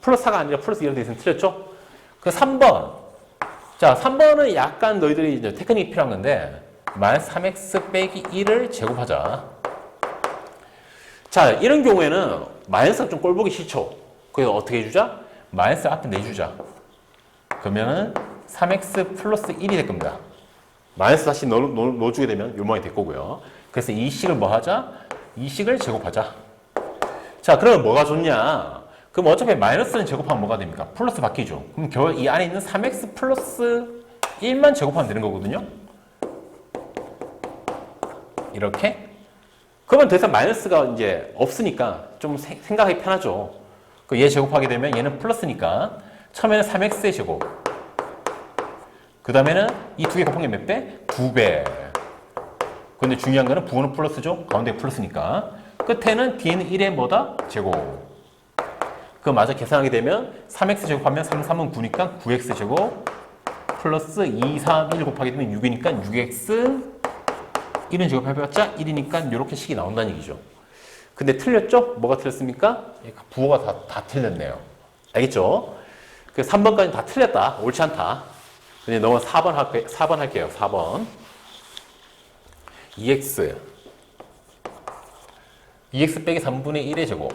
플러스 4가 아니라 플러스 2로 되어 있으면 틀렸죠? 그 3번. 자, 3번은 약간 너희들이 이제 테크닉이 필요한 건데 마이너스 3x 빼기 1을 제곱하자. 자, 이런 경우에는 마이너스가 좀 꼴보기 싫죠? 그래서 어떻게 해주자? 마이너스 앞에 내주자. 그러면은 3x 플러스 1이 될 겁니다. 마이너스 다시 넣어주게 되면 요 모양이 될 거고요. 그래서 이 식을 뭐 하자? 이 식을 제곱하자. 자, 그러면 뭐가 좋냐? 그럼 어차피 마이너스는 제곱하면 뭐가 됩니까? 플러스 바뀌죠. 그럼 결국 이 안에 있는 3x 플러스 1만 제곱하면 되는 거거든요. 이렇게. 그러면 더 이상 마이너스가 이제 없으니까 좀 생각하기 편하죠. 얘 제곱하게 되면 얘는 플러스니까 처음에는 3x의 제곱. 그 다음에는 이 두 개 곱한 게 몇 배? 2배. 근데 중요한 거는 부호는 플러스죠. 가운데 플러스니까. 끝에는 뒤에는 1의 뭐다? 제곱. 그거 마저 계산하게 되면 3x 제곱하면 3, 3은 9니까 9x 제곱 플러스 2, 3, 1 곱하게 되면 6이니까 6x 1은 제곱해봤자 1이니까 이렇게 식이 나온다는 얘기죠. 근데 틀렸죠? 뭐가 틀렸습니까? 부호가 다 틀렸네요. 알겠죠? 그 3번까지 다 틀렸다. 옳지 않다. 근데 넘어 4번 할게요. 4번. 2x 빼기 3분의 1의 제곱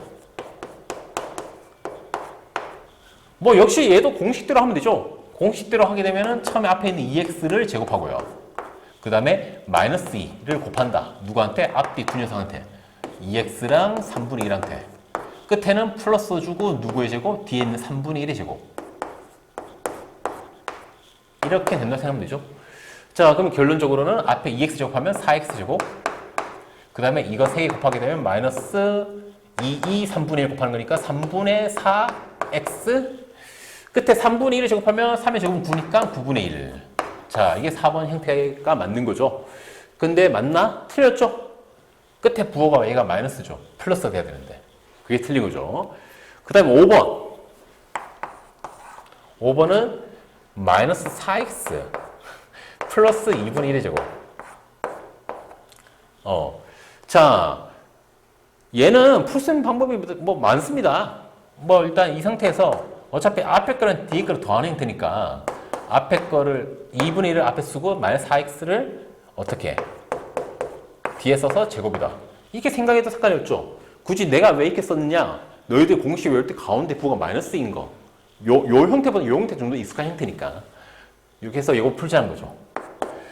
뭐 역시 얘도 공식대로 하면 되죠. 공식대로 하게 되면은 처음에 앞에 있는 2x를 제곱하고요. 그 다음에 마이너스 2를 곱한다. 누구한테? 앞뒤 두 녀석한테. 2x랑 3분의 1한테. 끝에는 플러스 주고 누구의 제곱? 뒤에 있는 3분의 1의 제곱. 이렇게 된다고 생각하면 되죠. 자, 그럼 결론적으로는 앞에 2x 제곱하면 4x 제곱. 그 다음에 이거 3개 곱하게 되면 마이너스 3분의 1 곱하는 거니까 3분의 4x. 끝에 3분의 1을 제곱하면 3의 제곱은 9니까 9분의 1. 자, 이게 4번 형태가 맞는 거죠. 근데 맞나? 틀렸죠? 끝에 부호가 얘가 마이너스죠. 플러스가 돼야 되는데. 그게 틀린 거죠. 그 다음에 5번. 5번은 마이너스 4x 플러스 2분의 1의 제곱. 자, 얘는 풀 수 있는 방법이 뭐 많습니다. 뭐 일단 이 상태에서 어차피 앞에 거는 뒤에 거를 더하는 형태니까 앞에 거를 2분의 1을 앞에 쓰고 마이너스 4x를 어떻게 뒤에 써서 제곱이다. 이렇게 생각해도 상관이 없죠. 굳이 내가 왜 이렇게 썼느냐? 너희들 공식 외울 때 가운데 부호가 마이너스인 거. 요 형태보다 요 형태 정도 익숙한 형태니까 이렇게 해서 이거 풀자는 거죠.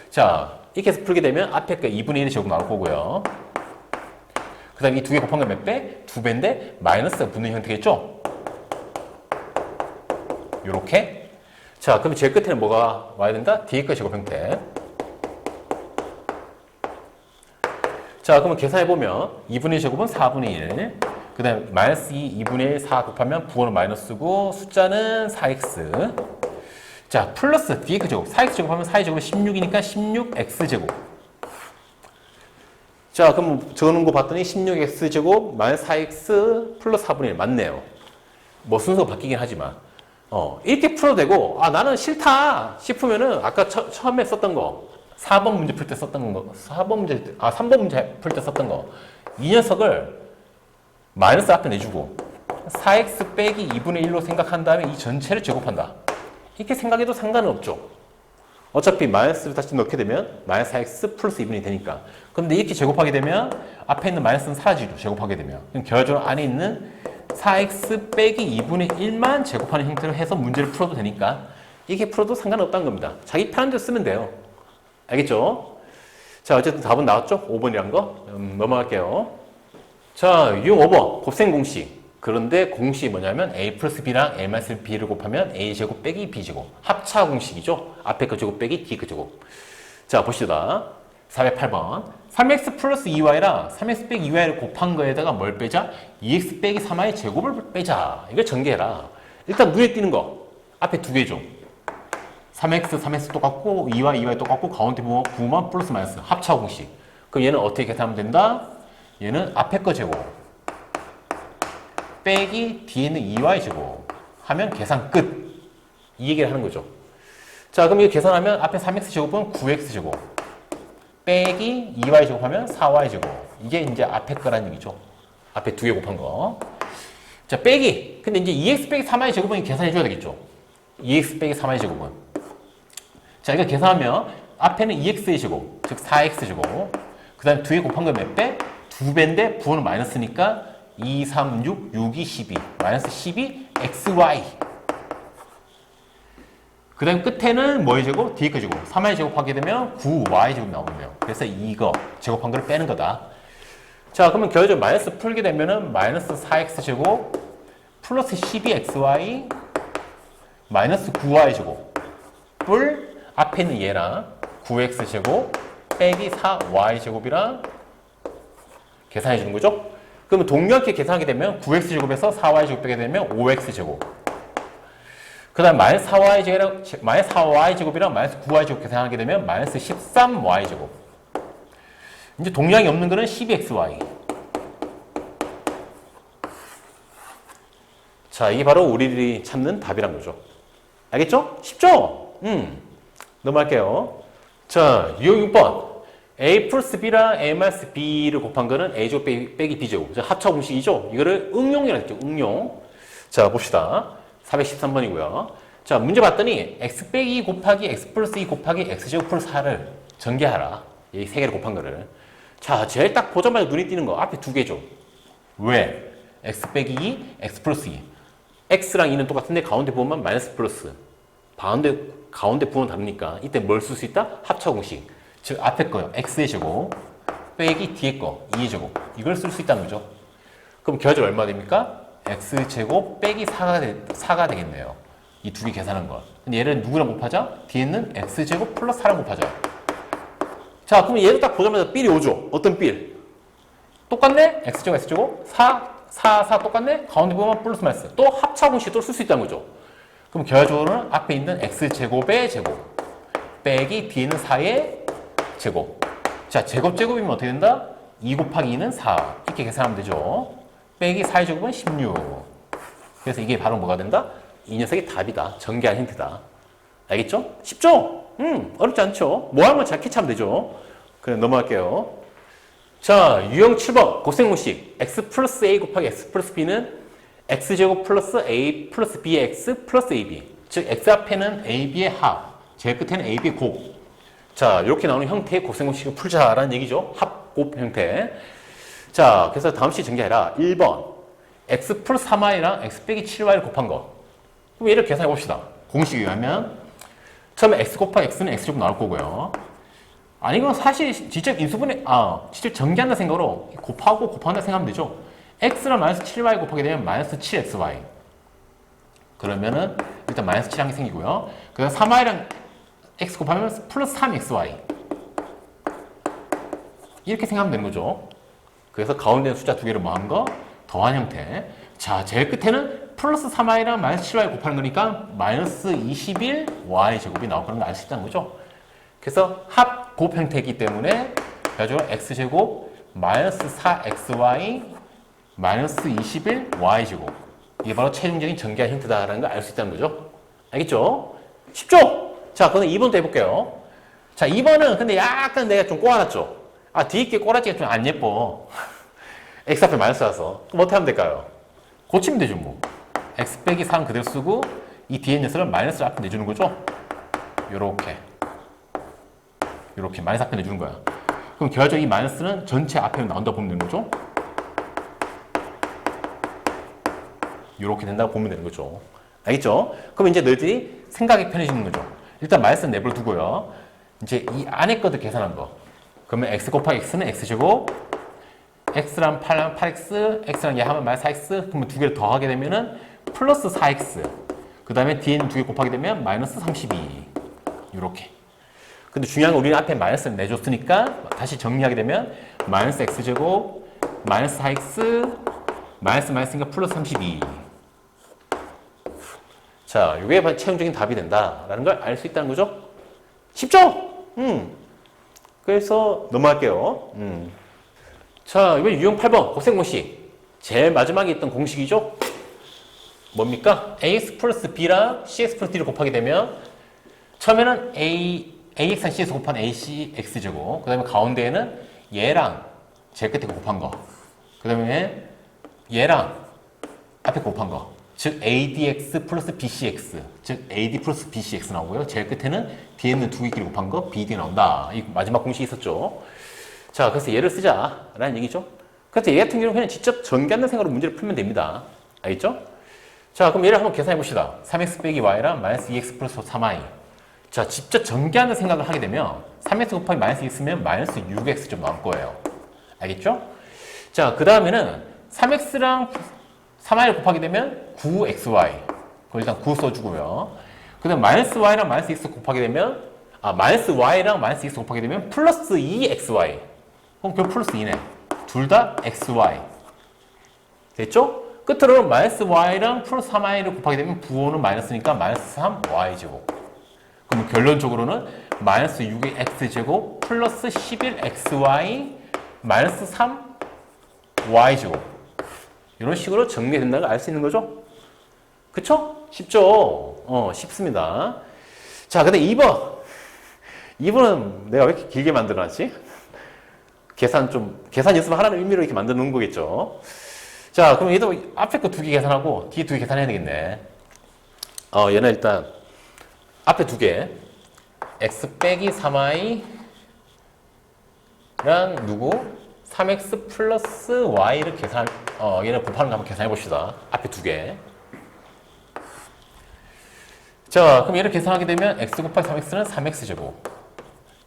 자, 이렇게 해서 풀게 되면 앞에 거 2분의 1의 제곱 나올 거고요. 그 다음에 이 두 개 곱한 거 몇 배? 2배인데 마이너스가 붙는 형태겠죠? 요렇게. 자, 그럼 제일 끝에는 뭐가 와야 된다? 뒤에 거 제곱 형태. 자, 그러면 계산해보면 2분의 1 제곱은 4분의 1. 그 다음에 마이너스 2분의 1, 4 곱하면 부호는 마이너스고 숫자는 4x. 자, 플러스 뒤에 그 제곱. 4x 제곱하면 4의 제곱은 16이니까 16x 제곱. 자, 그럼 적어놓은 거 봤더니 16x 제곱 마이너스 4x 플러스 4분의 1 맞네요. 뭐 순서가 바뀌긴 하지만. 이렇게 풀어도 되고, 아, 나는 싫다 싶으면은 아까 처음에 썼던 거, 4번 문제 풀 때 썼던 거, 3번 문제 풀 때 썼던 거, 이 녀석을 마이너스 앞에 내주고, 4x 빼기 2분의 1로 생각한 다음에 이 전체를 제곱한다. 이렇게 생각해도 상관은 없죠. 어차피 마이너스를 다시 넣게 되면 마이너스 4x 플러스 2분이 되니까. 근데 이렇게 제곱하게 되면 앞에 있는 마이너스는 사라지죠. 제곱하게 되면. 그럼 결과적으로 안에 있는 4x 빼기 2분의 1만 제곱하는 형태로 해서 문제를 풀어도 되니까 이렇게 풀어도 상관없다는 겁니다. 자기 편한 대로 쓰면 돼요. 알겠죠? 자, 어쨌든 답은 나왔죠? 5번이란 거. 넘어갈게요. 자, 유형 5번. 곱셈 공식. 그런데 공식이 뭐냐면 a 플러스 b랑 a 마이너스 b를 곱하면 a 제곱 빼기 b 제곱. 합차 공식이죠? 앞에 거 제곱 빼기 뒤에 거 제곱. 자, 보시다. 408번. 3x 플러스 2y랑 3x 빼기 2y를 곱한 거에다가 뭘 빼자? 2x 빼기 3y 제곱을 빼자. 이걸 전개해라. 일단 눈에 띄는 거. 앞에 두 개죠. 3x 똑같고 2y 똑같고 가운데 부호만 플러스 마이너스. 합차 공식. 그럼 얘는 어떻게 계산하면 된다? 얘는 앞에 거 제곱 빼기 뒤에 있는 2y 제곱 하면 계산 끝. 이 얘기를 하는 거죠. 자, 그럼 이거 계산하면 앞에 3x 제곱은 9x 제곱 빼기 2y 제곱하면 4y 제곱. 이게 이제 앞에 거란 얘기죠. 앞에 두 개 곱한 거. 자, 빼기. 근데 이제 2x 빼기 3y 제곱은 계산해 줘야 되겠죠. 2x 빼기 3y 제곱은. 자, 이거 계산하면 앞에는 2x의 제곱, 즉 4x 제곱. 그 다음에 두 개 곱한 거 몇 배? 2배인데 부호는 마이너스니까 2, 3, 6, 6, 2, 12. 마이너스 12, xy. 그 다음 끝에는 뭐의 제곱? 뒤에 거 제곱. 3y 제곱하게 되면 9y 제곱 나오네요. 그래서 이거 제곱한 거를 빼는 거다. 자, 그러면 결과적으로 마이너스 풀게 되면은 마이너스 4x 제곱 플러스 12xy 마이너스 9y 제곱 뿔 앞에 있는 얘랑 9x 제곱 빼기 4y 제곱이랑 계산해 주는 거죠. 그러면 동일하게 계산하게 되면 9x 제곱에서 4y 제곱 빼게 되면 5x 제곱. 그 다음 마이너스 4y 제곱이랑 마이너스 9y 제곱 계산하게 되면 마이너스 13y 제곱. 이제 동량이 없는 거는 12xy. 자, 이게 바로 우리들이 찾는 답이란 거죠. 알겠죠? 쉽죠? 넘어갈게요. 자, 유형 6번. a 플러스 b랑 a 마이너스 b를 곱한 거는 a 제곱 빼기 b 제곱. 합차 공식이죠? 이거를 응용이라고 했죠. 응용. 자, 봅시다. 413번이고요. 자, 문제 봤더니 x 빼기 2 곱하기 x 플러스 2 곱하기 x 제곱 플러스 4를 전개하라. 이 세 개를 곱한 거를. 자, 제일 딱 보자마자 눈에 띄는 거 앞에 두 개죠. 왜? x 빼기 2, x 플러스 2. x랑 2는 똑같은데 가운데 부분만 마이너스 플러스. 가운데 부분 다르니까 이때 뭘 쓸 수 있다? 합차 공식. 즉 앞에 거요. x의 제곱 빼기 뒤에 거 2의 제곱. 이걸 쓸 수 있다는 거죠. 그럼 결과적으로 얼마 됩니까? x제곱 빼기 4가 되겠네요. 이 두 개 계산한 거. 근데 얘를 누구랑 곱하자? 뒤에 있는 x제곱 플러스 4랑 곱하자. 자, 그럼 얘도 딱 보자마자 삘이 오죠. 어떤 삘? 똑같네? x제곱 x제곱 4 똑같네? 가운데 보면 플러스 마이너스. 또 합차 공식도 쓸 수 있다는 거죠. 그럼 결과적으로는 앞에 있는 x제곱의 제곱 빼기 뒤에 있는 4의 제곱. 자, 제곱이면 어떻게 된다? 2 곱하기 2는 4. 이렇게 계산하면 되죠. 빼기 4의 제곱은 16. 그래서 이게 바로 뭐가 된다? 이 녀석이 답이다. 전개한 힌트다. 알겠죠? 쉽죠? 어렵지 않죠? 뭐 하는 건 잘 캐치하면 되죠. 그럼 넘어갈게요. 자, 유형 7번 곱셈공식 x 플러스 a 곱하기 x 플러스 b는 x제곱 플러스 a 플러스 b의 x 플러스 ab. 즉 x 앞에는 ab의 합, 제일 끝에는 ab의 곱. 자, 이렇게 나오는 형태의 곱셈공식을 풀자라는 얘기죠. 합곱 형태. 자, 그래서 다음 시 전개해라. 1번 x 플러스 3y랑 x 빼기 7y를 곱한 거. 그럼 얘를 계산해 봅시다. 공식에 의하면 처음에 x 곱하기 x는 x제곱 나올 거고요. 아니 이건 사실 직접 인수분해 직접 전개한다 생각으로 곱한다 생각하면 되죠. x랑 마이너스 7y 곱하게 되면 마이너스 7xy. 그러면은 일단 마이너스 7한 게 생기고요. 그 다음 3y랑 x 곱하면 플러스 3xy. 이렇게 생각하면 되는 거죠. 그래서 가운데 있는 숫자 두 개를 뭐 한 거? 더한 형태. 자, 제일 끝에는 플러스 3y랑 마이너스 7y 곱하는 거니까 마이너스 21y 제곱이 나올 거라는 걸 알 수 있다는 거죠. 그래서 합곱 형태이기 때문에 결과적으로 x제곱 마이너스 4xy 마이너스 21y 제곱. 이게 바로 최종적인 전개한 힌트다라는 걸 알 수 있다는 거죠. 알겠죠? 쉽죠? 자, 그럼 2번도 해볼게요. 자, 2번은 근데 약간 내가 좀 꼬아놨죠? 뒤에 게 꼬라지가 좀 안 예뻐. x 앞에 마이너스라서. 그럼 어떻게 하면 될까요? 고치면 되죠, 뭐. x 빼기 3 그대로 쓰고 이 뒤에 녀석을 마이너스 앞에 내주는 거죠? 요렇게 마이너스 앞에 내주는 거야. 그럼 결과적으로 이 마이너스는 전체 앞에 나온다 보면 되는 거죠? 요렇게 된다고 보면 되는 거죠. 알겠죠? 그럼 이제 너희들이 생각이 편해지는 거죠. 일단 마이너스는 내버려 두고요. 이제 이 안에 것들 계산한 거. 그러면 x 곱하기 x는 x제곱, x랑 8하면 8x, x랑 얘 하면 마이너스 4x, 그러면 두 개를 더하게 되면은 플러스 4x. 그 다음에 뒤에는 두 개 곱하게 되면 마이너스 32. 이렇게. 근데 중요한 건 우리는 앞에 마이너스를 내줬으니까 다시 정리하게 되면 마이너스 x제곱, 마이너스 4x, 마이너스니까 플러스 32. 자, 이게 최종적인 답이 된다라는 걸 알 수 있다는 거죠? 쉽죠? 그래서 넘어갈게요. 자, 이번 유형 8번 곱셈공식. 제일 마지막에 있던 공식이죠? 뭡니까? ax 플러스 b랑 cx 플러스 d를 곱하게 되면 처음에는 ax랑 cx 곱한 ac x제곱, 그 다음에 가운데에는 얘랑 제일 끝에 곱한 거, 그 다음에 얘랑 앞에 곱한 거, 즉 adx 플러스 bcx, 즉 ad 플러스 bcx 나오고요. 제일 끝에는 뒤에 있는 두 개끼리 곱한 거 bd 나온다. 이 마지막 공식이 있었죠. 자, 그래서 얘를 쓰자라는 얘기죠. 그래서 얘 같은 경우는 그냥 직접 전개하는 생각으로 문제를 풀면 됩니다. 알겠죠? 자, 그럼 얘를 한번 계산해 봅시다. 3x 빼기 y랑 마이너스 2x 플러스 3y. 자, 직접 전개하는 생각을 하게 되면 3x 곱하기 마이너스 2x면 마이너스 6x 좀 나올 거예요. 알겠죠? 자, 그 다음에는 3x랑 3y를 곱하게 되면 9xy. 그걸 일단 9 써주고요. 그 다음 마이너스 y랑 마이너스 x 곱하게 되면 마이너스 y랑 마이너스 x 곱하게 되면 플러스 2xy. 그럼 결국 플러스 2네. 둘 다 xy. 됐죠? 끝으로는 마이너스 y랑 플러스 3y를 곱하게 되면 부호는 마이너스니까 마이너스 3y제곱. 그럼 결론적으로는 마이너스 6의 x제곱 플러스 11xy 마이너스 3y제곱. 이런 식으로 정리된다는 걸 알 수 있는 거죠? 그쵸? 쉽죠? 쉽습니다. 자, 근데 2번은 내가 왜 이렇게 길게 만들어놨지? 계산 연습을 하라는 의미로 이렇게 만들어 놓은 거겠죠? 자, 그럼 얘도 앞에 거 두 개 계산하고 뒤에 두 개 계산해야 되겠네. 얘는 일단 앞에 두 개. x 빼기 3y랑 누구? 3x 플러스 y를 얘를 곱하는 거 한번 계산해 봅시다. 앞에 두 개. 자, 그럼 얘를 계산하게 되면 x 곱하기 3x는 3x제곱.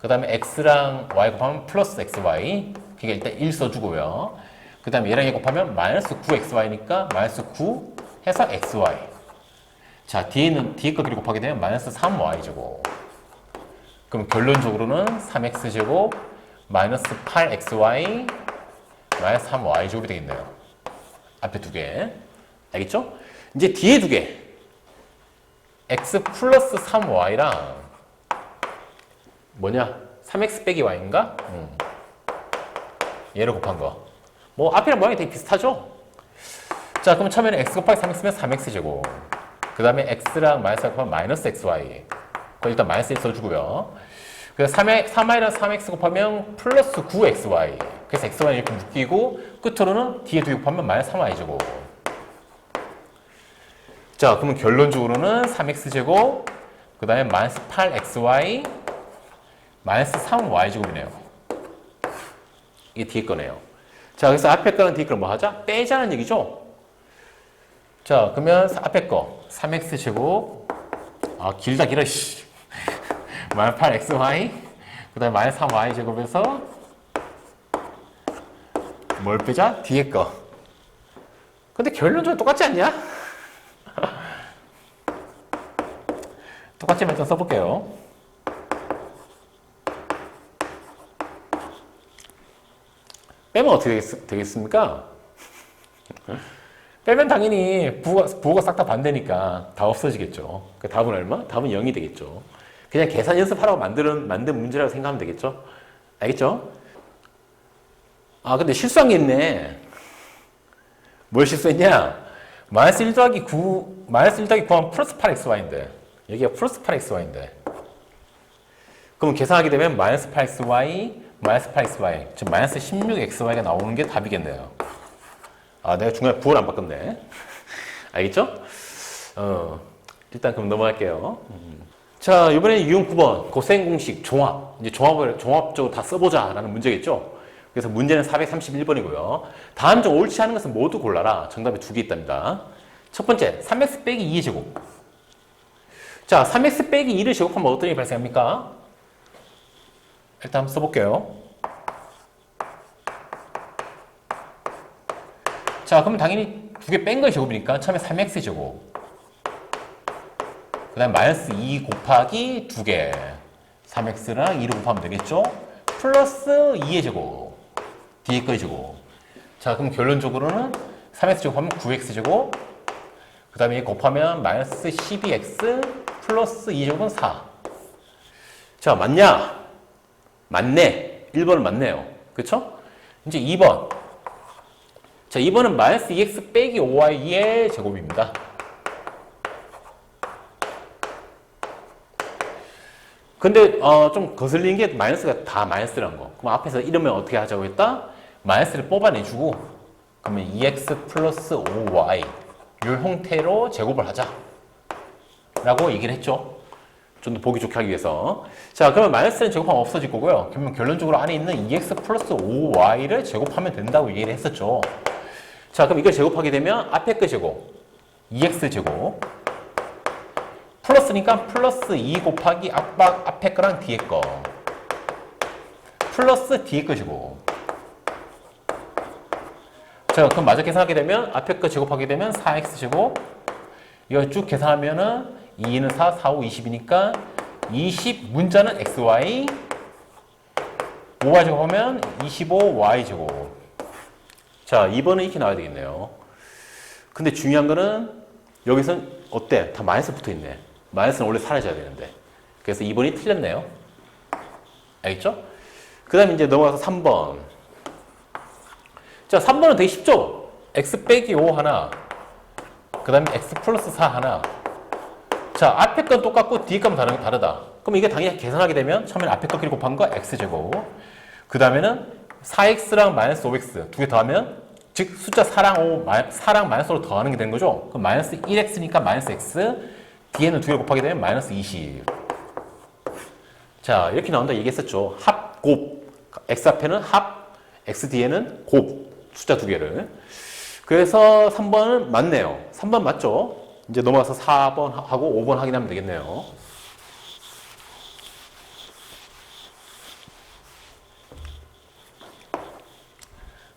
그 다음에 x랑 y 곱하면 플러스 xy. 그게 일단 1 써주고요. 그 다음에 얘랑 얘 곱하면 마이너스 9xy니까 마이너스 9 해서 xy. 자, 뒤에 거 길이 곱하게 되면 마이너스 3y제곱. 그럼 결론적으로는 3x제곱 마이너스 8xy 마이너스 3y제곱이 되겠네요. 앞에 두 개. 알겠죠? 이제 뒤에 두 개. x 플러스 3y랑 뭐냐? 3x 빼기 y인가? 얘를 곱한 거. 뭐 앞이랑 모양이 되게 비슷하죠? 자, 그럼 처음에는 x 곱하기 3x면 3x제곱. 그 다음에 x랑 마이너스 곱하면 마이너스 xy. 그거 일단 마이너스 1 써주고요. 그래서 3y랑 3x 곱하면 플러스 9xy. 그래서 xy는 이렇게 묶이고 끝으로는 뒤에 2 곱하면 마이너스 3y제곱. 자, 그러면 결론적으로는 3x제곱 그 다음에 마이너스 8xy 마이너스 3y제곱이네요. 이게 뒤에 거네요. 자, 그래서 앞에 거랑 뒤에 거를 뭐 하자? 빼자는 얘기죠? 자, 그러면 앞에 거 3x제곱 길다 씨. 마이너스 8xy 그 다음에 마이너스 3y제곱에서 뭘 빼자? 뒤에 거. 근데 결론적으로 똑같지 않냐? 똑같이 일단 써볼게요. 빼면 어떻게 되겠습니까? 빼면 당연히 부호가 싹 다 반대니까 다 없어지겠죠. 그 답은 얼마? 답은 0이 되겠죠. 그냥 계산 연습하라고 만든 문제라고 생각하면 되겠죠. 알겠죠? 근데 실수한 게 있네. 뭘 실수했냐? 마이너스 1 더하기 9하면 플러스 8xy인데 여기가 플러스 8xy인데 그럼 계산하게 되면 마이너스 8xy 마이너스 8xy 즉 마이너스 16xy가 나오는 게 답이겠네요. 내가 중간에 부호를 안 바꿨네. 알겠죠? 일단 그럼 넘어갈게요. 자, 이번에 유형 9번 고생 공식 종합. 이제 종합적으로 다 써보자라는 문제겠죠? 그래서 문제는 431번이고요. 다음 중 옳지 않은 것은 모두 골라라. 정답이 두 개 있답니다. 첫 번째, 3x 빼기 2의 제곱. 자, 3x 빼기 2를 제곱하면 어떤 일이 발생합니까? 일단 한번 써볼게요. 자, 그러면 당연히 두 개 뺀 거의 제곱이니까 처음에 3x 제곱. 그 다음에 마이너스 2 곱하기 2개. 3x랑 2를 곱하면 되겠죠? 플러스 2의 제곱. 뒤에 거의 제곱. 자, 그럼 결론적으로는 3x 제곱하면 9x 제곱. 그 다음에 곱하면 마이너스 12x 플러스 2제곱은 4. 자, 맞냐? 맞네. 1번은 맞네요. 그쵸? 이제 2번. 자, 2번은 마이너스 2x 빼기 5y의 제곱입니다. 근데 좀 거슬리는 게 마이너스가 다 마이너스라는 거. 그럼 앞에서 이러면 어떻게 하자고 했다? 마이너스를 뽑아내주고 그러면 2x 플러스 5y 이 형태로 제곱을 하자 라고 얘기를 했죠. 좀 더 보기 좋게 하기 위해서. 자, 그러면 마이너스는 제곱하면 없어질 거고요. 그러면 결론적으로 안에 있는 2x 플러스 5y를 제곱하면 된다고 얘기를 했었죠. 자, 그럼 이걸 제곱하게 되면 앞에 거 제곱 2x 제곱 플러스니까 플러스 2 곱하기 앞에 거랑 뒤에 거 플러스 뒤에 거 제곱. 자, 그럼 마저 계산하게 되면 앞에 거 제곱하게 되면 4x 제곱 이거 쭉 계산하면은 2는 4, 4, 5, 20이니까 20 문자는 xy 5y 제곱하면 25y 제곱. 자, 2번은 이렇게 나와야 되겠네요. 근데 중요한 거는 여기선 어때? 다 마이너스 붙어 있네. 마이너스는 원래 사라져야 되는데. 그래서 2번이 틀렸네요. 알겠죠? 그 다음에 이제 넘어가서 3번. 자, 3번은 되게 쉽죠? x 빼기 5 하나. 그 다음에 x 플러스 4 하나. 자, 앞에 건 똑같고 뒤에 건 다르다. 그럼 이게 당연히 계산하게 되면 처음에는 앞에 거 끼리 곱한 거 x제곱. 그 다음에는 4x랑 마이너스 5x 두 개 더하면 즉 숫자 4랑 마이너스 5로 더하는 게 되는 거죠. 그럼 마이너스 1x니까 마이너스 x 뒤에는 두 개 곱하게 되면 마이너스 20. 자, 이렇게 나온다 얘기했었죠. 합, 곱. x 앞에는 합, x 뒤에는 곱. 숫자 두 개를. 그래서 3번은 맞네요. 3번 맞죠? 이제 넘어가서 4번 하고 5번 확인하면 되겠네요.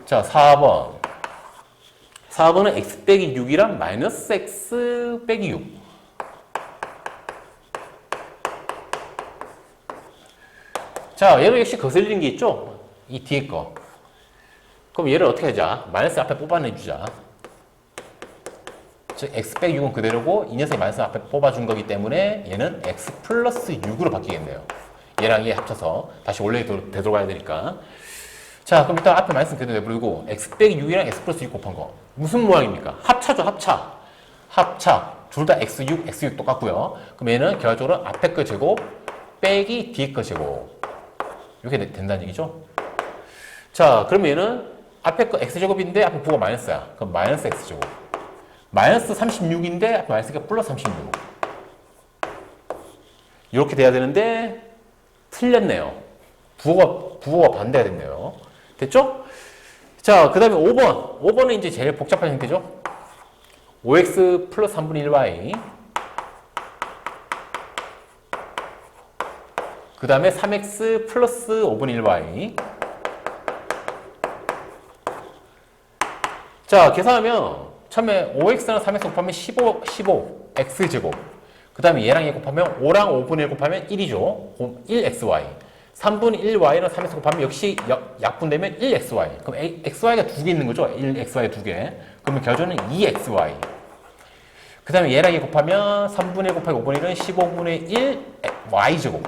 자, 4번. 4번은 x 빼기 6이랑 마이너스 x 빼기 6. 자, 얘도 역시 거슬리는 게 있죠? 이 뒤에 거. 그럼 얘를 어떻게 하자? 마이너스 앞에 뽑아내주자. 즉, x 빼기 6은 그대로고, 이 녀석이 마이너스 앞에 뽑아준 거기 때문에 얘는 x 플러스 6으로 바뀌겠네요. 얘랑 얘 합쳐서 다시 원래 되돌아가야 되니까. 자, 그럼 일단 앞에 마이너스 그대로 내버리고, x 빼기 6이랑 x 플러스 6 곱한 거. 무슨 모양입니까? 합차죠, 합차. 합차. 둘 다 x6, x6 똑같고요. 그럼 얘는 결과적으로 앞에 거 제곱 빼기 뒤에 거 제곱. 이렇게 된다는 얘기죠. 자, 그러면 얘는 앞에 거 x제곱인데 앞에 부호가 마이너스야. 그럼 마이너스 x제곱. 마이너스 36인데 앞에 마이너스가 플러스 36. 이렇게 돼야 되는데 틀렸네요. 부호가 반대가 됐네요. 됐죠? 자, 그 다음에 5번. 5번은 이제 제일 복잡한 형태죠. 5x 플러스 3분의 1y. 그 다음에 3x 플러스 5분의 1y. 자, 계산하면 처음에 5x랑 3x 곱하면 15, x제곱. 그 다음에 얘랑 얘 곱하면 5랑 5분의 1 곱하면 1이죠. 1xy. 3분의 1y랑 3x 곱하면 역시 약분되면 1xy. 그럼 xy가 두 개 있는 거죠. 1xy 두 개. 그러면 결과는 2xy. 그 다음에 얘랑 얘 곱하면 3분의 1 곱하기 5분의 1은 15분의 1 y제곱.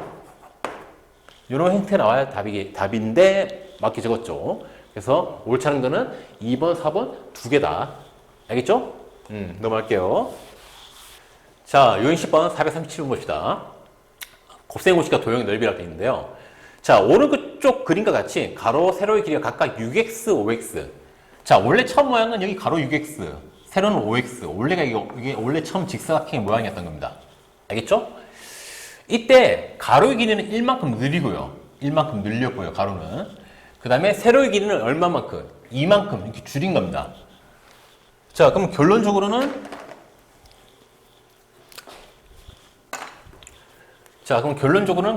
이런 형태 나와야 답인데 맞게 적었죠. 그래서 옳지 않은 거는 2번, 4번 두 개다. 알겠죠? 넘어갈게요. 자, 요인 10번 437번 봅시다. 곱셈 공식과 도형의 넓이라고 되어 있는데요. 자, 오른쪽 그림과 같이 가로, 세로의 길이가 각각 6x, 5x. 자, 원래 처음 모양은 여기 가로 6x, 세로는 5x. 이게 원래 처음 직사각형의 모양이었던 겁니다. 알겠죠? 이때 가로의 길이는 1만큼 늘리고요. 1만큼 늘렸고요, 가로는. 그 다음에 세로의 길이는 얼마만큼? 2만큼 이렇게 줄인 겁니다. 자, 그럼 결론적으로는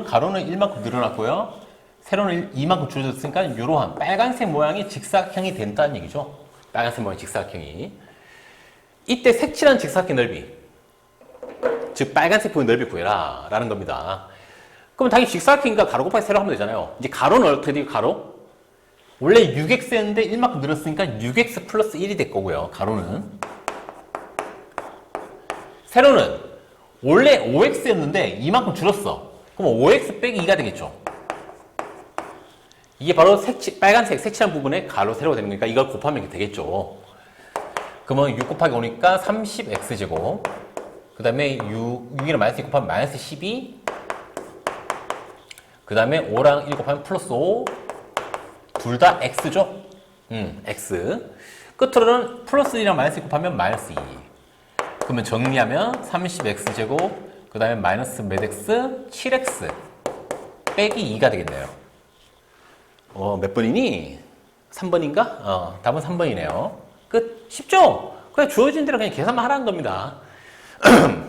가로는 1만큼 늘어났고요. 세로는 2만큼 줄어들었으니까 이러한 빨간색 모양이 직사각형이 된다는 얘기죠. 빨간색 모양 직사각형이. 이때 색칠한 직사각형 넓이. 즉 빨간색 부분 넓이 구해라 라는 겁니다. 그럼 당연히 직사각형이니까 가로 곱하기 세로 하면 되잖아요. 이제 가로는 어떻게 돼요? 가로? 원래 6x였는데 1만큼 늘었으니까 6x 플러스 1이 될 거고요. 가로는. 세로는 원래 5x였는데 2만큼 줄었어. 그럼 5x 빼기 2가 되겠죠. 이게 바로 빨간색 색칠한 부분에 가로, 세로가 되는 거니까 이걸 곱하면 되겠죠. 그러면 6 곱하기 5니까 30x제곱. 그 다음에 6이랑 마이너스 2 곱하면 마이너스 12. 그 다음에 5랑 1 곱하면 플러스 5. 둘 다 x죠? x. 끝으로는 플러스 1이랑 마이너스 2 곱하면 마이너스 2. 그러면 정리하면 30x제곱, 그 다음에 마이너스 몇 x? 7x 빼기 2가 되겠네요. 몇 번이니? 3번인가? 답은 3번이네요. 끝. 쉽죠? 그냥 주어진 대로 그냥 계산만 하라는 겁니다.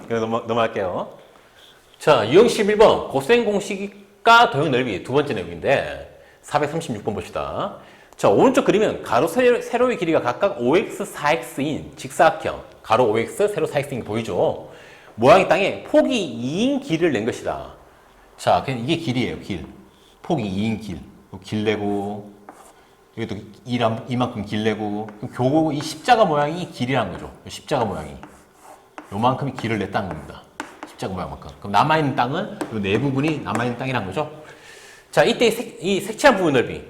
그래서 넘어갈게요. 자, 유형 11번. 곱셈 공식과 도형 넓이 두 번째 내용인데 436번 봅시다. 자, 오른쪽 그림은 가로, 세로의 길이가 각각 5x, 4x인 직사각형. 가로 5x, 세로 4x인 게 보이죠? 모양의 땅에 폭이 2인 길을 낸 것이다. 자, 그냥 이게 길이에요, 길. 폭이 2인 길. 길 내고, 여기도 이만큼 길 내고, 교고 이 십자가 모양이 길이라는 거죠. 십자가 모양이. 요만큼이 길을 냈다는 겁니다. 십자가 모양만큼. 그럼 남아있는 땅은 요 네 부분이 남아있는 땅이라는 거죠. 자, 이때 이 색칠한 부분 넓이.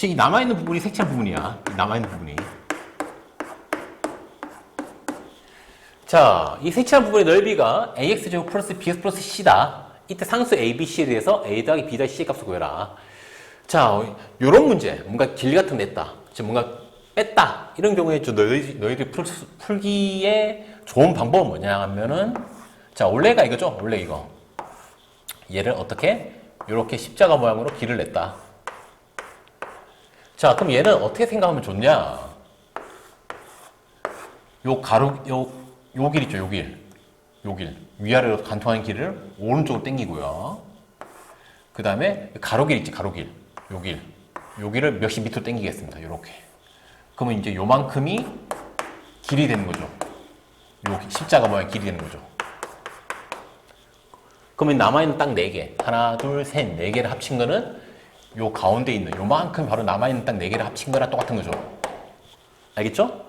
이 남아있는 부분이 색칠한 부분이야. 남아있는 부분이. 자, 이 색칠한 부분의 넓이가 ax제곱 플러스 bx 플러스 c다. 이때 상수 a, b, c에 대해서 a 더하기 b 더하기 c의 값을 구해라. 자, 요런 문제. 뭔가 길 같은 거 냈다. 뭔가 뺐다. 이런 경우에 너희들이 풀기에 좋은 방법은 뭐냐 하면은, 자, 원래가 이거죠? 원래 이거. 얘를 어떻게? 이렇게 십자가 모양으로 길을 냈다. 자, 그럼 얘는 어떻게 생각하면 좋냐? 요 요 길 있죠, 요 길. 요 길. 위아래로 관통하는 길을 오른쪽으로 당기고요. 그 다음에 가로길 있지, 가로길. 요 길. 요 길을 몇십 미터 당기겠습니다. 요렇게. 그러면 이제 요만큼이 길이 되는 거죠. 요 십자가 모양 길이 되는 거죠. 그러면 남아있는 딱 4개. 하나, 둘, 셋, 4개를 합친 거는 요 가운데 있는 요만큼 바로 남아있는 딱 4개를 합친 거랑 똑같은 거죠. 알겠죠?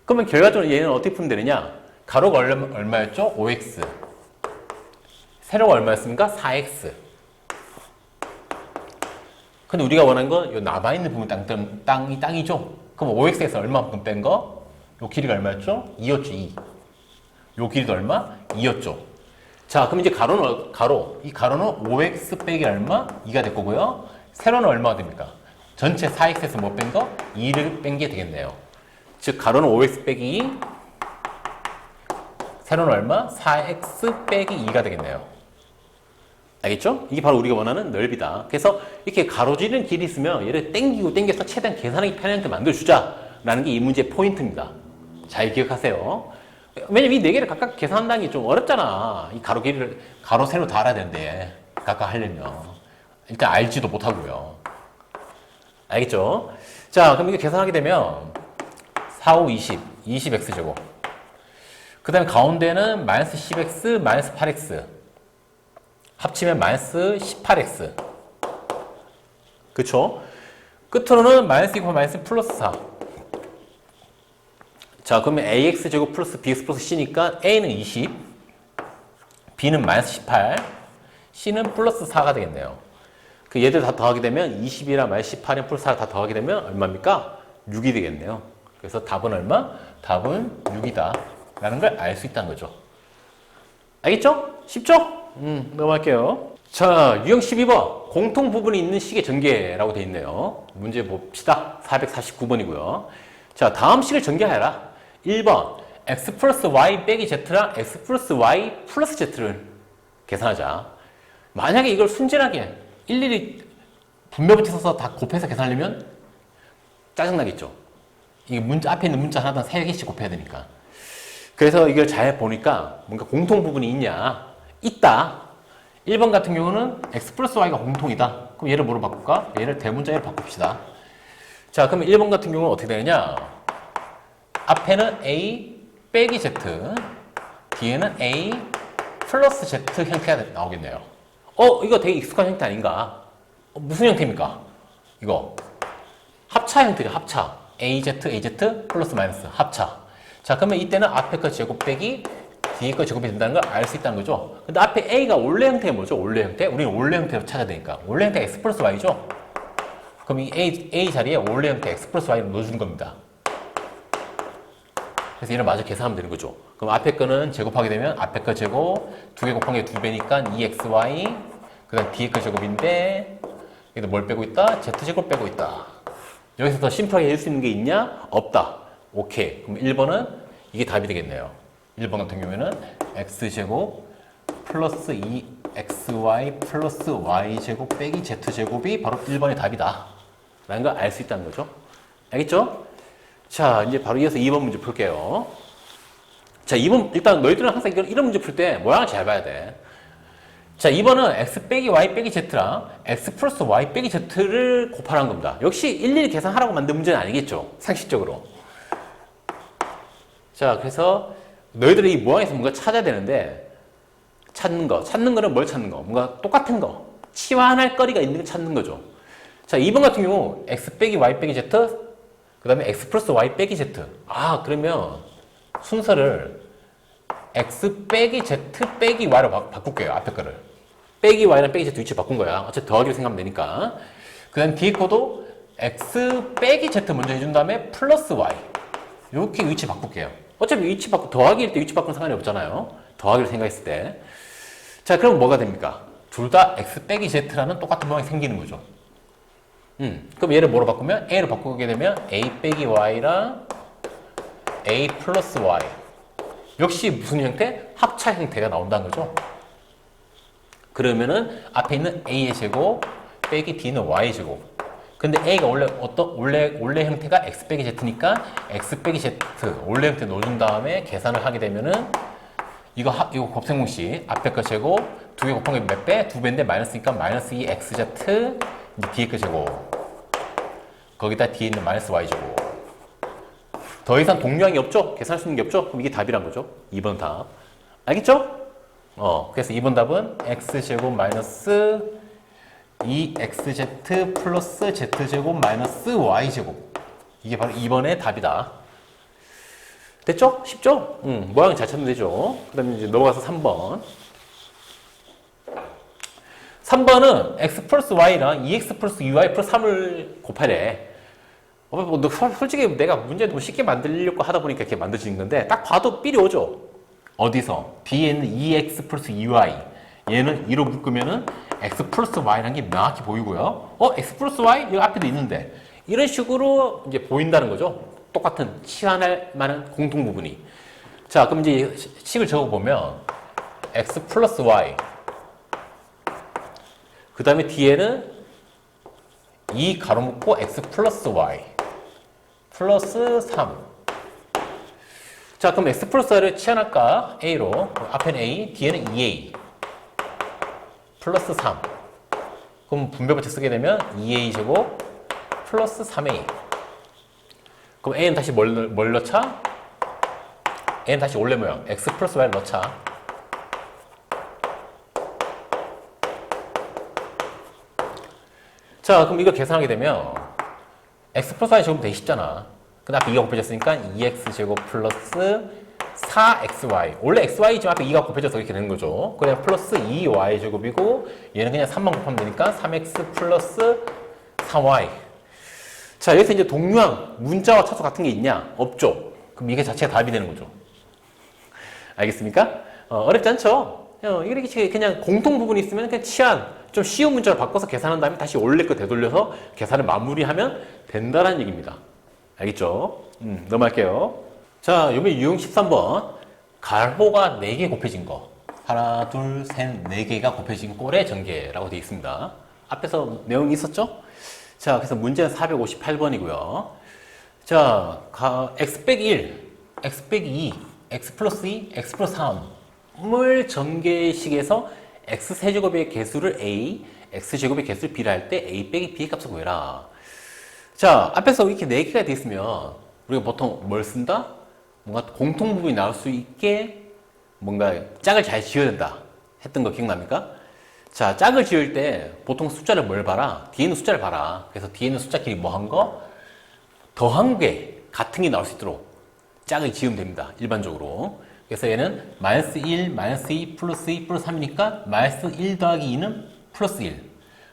그러면 결과적으로 얘는 어떻게 풀면 되느냐? 가로가 얼마였죠? 5x. 세로가 얼마였습니까? 4x. 근데 우리가 원하는 건 요 남아있는 부분 땅이죠? 그럼 5x에서 얼마만큼 뺀 거? 요 길이가 얼마였죠? 2였죠, 2. 요 길이도 얼마? 2였죠. 자, 그럼 이제 이 가로는 5x 빼기 얼마? 2가 될 거고요. 세로는 얼마가 됩니까? 전체 4x에서 뭐 뺀 거? 2를 뺀 게 되겠네요. 즉, 가로는 5x 빼기 2, 세로는 얼마? 4x 빼기 2가 되겠네요. 알겠죠? 이게 바로 우리가 원하는 넓이다. 그래서 이렇게 가로지르는 길이 있으면 얘를 땡겨서 최대한 계산하기 편하게 만들어주자라는 게 이 문제의 포인트입니다. 잘 기억하세요. 왜냐면 이 4개를 각각 계산한다는 게 좀 어렵잖아. 이 가로 길이를, 가로 세로 다 알아야 되는데, 각각 하려면. 일단 알지도 못하고요. 알겠죠? 자, 그럼 이거 계산하게 되면 4, 5, 20, 20x제곱. 그 다음에 가운데는 마이너스 10x, 마이너스 8x. 합치면 마이너스 18x. 그쵸? 끝으로는 마이너스 2, 마이너스 플러스 4. 자, 그러면 ax제곱 플러스 bx 플러스 c니까 a는 20, b는 마이너스 18, c는 플러스 4가 되겠네요. 그 얘들 다 더하게 되면 20이랑 마이너스 18이랑 플러스 4를 다 더하게 되면 얼마입니까? 6이 되겠네요. 그래서 답은 얼마? 답은 6이다. 라는 걸 알 수 있다는 거죠. 알겠죠? 쉽죠? 넘어갈게요. 자, 유형 12번. 공통 부분이 있는 식의 전개라고 되어 있네요. 문제 봅시다. 449번이고요. 자, 다음 식을 전개하여라. 1번. x 플러스 y 빼기 z랑 x 플러스 y 플러스 z를 계산하자. 만약에 이걸 순진하게 일일이 분배법칙 써서 다 곱해서 계산하려면 짜증나겠죠. 이게 문자, 앞에 있는 문자 하나당 3개씩 곱해야 되니까. 그래서 이걸 잘 보니까 뭔가 공통 부분이 있냐? 있다. 1번 같은 경우는 x 플러스 y가 공통이다. 그럼 얘를 뭐로 바꿀까? 얘를 대문자로 바꿉시다. 자, 그러면 1번 같은 경우는 어떻게 되느냐? 앞에는 a 빼기 z, 뒤에는 a 플러스 z 형태가 나오겠네요. 이거 되게 익숙한 형태 아닌가? 무슨 형태입니까? 이거 합차 형태죠. 합차. az 플러스 마이너스 합차. 자, 그러면 이때는 앞에 거 제곱 빼기 뒤에 거 제곱이 된다는 걸 알 수 있다는 거죠. 근데 앞에 a가 원래 형태가 뭐죠? 원래 형태? 우리는 원래 형태로 찾아야 되니까. 원래 형태가 x 플러스 y죠? 그럼 이 a 자리에 원래 형태 x 플러스 y를 넣어주는 겁니다. 그래서 얘를 마저 계산하면 되는 거죠. 그럼 앞에 거는 제곱하게 되면 앞에 거 제곱 2개 곱한 게 2배니까 2xy, 그 다음 뒤에 거 제곱인데 여기도 뭘 빼고 있다? z제곱 빼고 있다. 여기서 더 심플하게 해줄 수 있는 게 있냐? 없다. 오케이. 그럼 1번은 이게 답이 되겠네요. 1번 같은 경우에는 x제곱 플러스 2xy 플러스 y제곱 빼기 z제곱이 바로 1번의 답이다. 라는 걸 알 수 있다는 거죠. 알겠죠? 자, 이제 바로 이어서 2번 문제 풀게요. 자, 2번, 일단 너희들은 항상 이런 문제 풀 때 모양을 잘 봐야 돼. 자, 2번은 x 빼기 y 빼기 z랑 x 플러스 y 빼기 z를 곱하라는 겁니다. 역시 일일이 계산하라고 만든 문제는 아니겠죠. 상식적으로. 자, 그래서 너희들이 이 모양에서 뭔가 찾아야 되는데 찾는 거는 뭘 찾는 거? 뭔가 똑같은 거. 치환할 거리가 있는 걸 찾는 거죠. 자, 2번 같은 경우 x 빼기 y 빼기 z, 그 다음에 x 플러스 y 빼기 z. 그러면 순서를 x 빼기 z 빼기 y로 바꿀게요. 앞에 거를. 빼기 y랑 빼기 z 위치 바꾼 거야. 어차피 더하기로 생각하면 되니까. 그 다음 뒤에 거도 x 빼기 z 먼저 해준 다음에 플러스 y. 이렇게 위치 바꿀게요. 어차피 위치 더하기일 때 위치 바꾸는 상관이 없잖아요. 더하기를 생각했을 때. 자, 그럼 뭐가 됩니까? 둘 다 x 빼기 z라는 똑같은 모양이 생기는 거죠. 그럼 얘를 뭐로 바꾸면? a로 바꾸게 되면 a 빼기 y랑 a 플러스 y. 역시 무슨 형태? 합차 형태가 나온다는 거죠. 그러면은 앞에 있는 a의 제곱 빼기 d는 y의 제곱. 근데 A가 원래 형태가 X 빼기 Z니까 X 빼기 Z 원래 형태 넣어준 다음에 계산을 하게 되면은 이거 곱셈공식 앞에 거 제곱 두 개 곱한 게 몇 배? 두 배인데 마이너스니까 마이너스 2XZ 이제 뒤에 거 제곱 거기다 뒤에 있는 마이너스 Y 제곱 더 이상 동류항이 없죠? 계산할 수 있는 게 없죠? 그럼 이게 답이란 거죠. 2번 답. 알겠죠? 그래서 2번 답은 X제곱 마이너스 2XZ 플러스 Z제곱 마이너스 Y제곱. 이게 바로 2번의 답이다. 됐죠? 쉽죠? 모양 잘 찾으면 되죠. 그 다음에 이제 넘어가서 3번. 3번은 X 플러스 Y랑 2X 플러스 UY 플러스 3을 곱하래. 너 솔직히 내가 문제도 쉽게 만들려고 하다 보니까 이렇게 만들어지는 건데 딱 봐도 삘이 오죠? 어디서? B에는 2X 플러스 UY 얘는 2로 묶으면은 X 플러스 Y라는 게 명확히 보이고요. X 플러스 Y? 여기 앞에도 있는데 이런 식으로 이제 보인다는 거죠. 똑같은 치환할 만한 공통 부분이. 자, 그럼 이제 식을 적어보면 X 플러스 Y 그 다음에 뒤에는 2 가로 묶고 X 플러스 Y 플러스 3. 자, 그럼 X 플러스 Y를 치환할까? A로. 앞에는 A, 뒤에는 2A. 플러스 3. 그럼 분배법칙 쓰게 되면 2A 제곱 플러스 3A. 그럼 A는 다시 뭘 넣자? A는 다시 원래 모양. X 플러스 Y를 넣자. 자, 그럼 이거 계산하게 되면 X 플러스 Y 제곱은 되게 쉽잖아. 그 앞에 2가 곱해졌으니까 2X 제곱 플러스 4XY. 원래 XY 지금 앞에 2가 곱해져서 이렇게 되는 거죠. 그냥 플러스 2Y 제곱이고 얘는 그냥 3만 곱하면 되니까 3X 플러스 4Y. 자, 여기서 이제 동류항, 문자와 차수 같은 게 있냐? 없죠. 그럼 이게 자체가 답이 되는 거죠. 알겠습니까? 어렵지 않죠? 이렇게 그냥 공통 부분이 있으면 그냥 치환, 좀 쉬운 문자로 바꿔서 계산한 다음에 다시 원래 거 되돌려서 계산을 마무리하면 된다는 얘기입니다. 알겠죠? 넘어갈게요. 자, 이번에 유형 13번. 가로가 4개 곱해진 거. 하나, 둘, 셋, 4개가 곱해진 꼴의 전개라고 되어 있습니다. 앞에서 내용이 있었죠? 자, 그래서 문제는 458번이고요. 자, x 빼기 1, x 빼기 2, x 플러스 2, x 플러스 3을 전개식에서 x 세제곱의 개수를 a, x 제곱의 개수를 b라 할 때 a 빼기 b의 값을 구해라. 자, 앞에서 이렇게 4개가 되어 있으면 우리가 보통 뭘 쓴다? 뭔가 공통 부분이 나올 수 있게 뭔가 짝을 잘 지어야 된다 했던 거 기억납니까? 자, 짝을 지을 때 보통 숫자를 뭘 봐라? 뒤에 있는 숫자를 봐라. 그래서 뒤에 있는 숫자끼리 뭐 한 거? 더한 게 같은 게 나올 수 있도록 짝을 지으면 됩니다. 일반적으로. 그래서 얘는 마이너스 1, 마이너스 2, 플러스 2, 플러스 3이니까 마이너스 1 더하기 2는 플러스 1.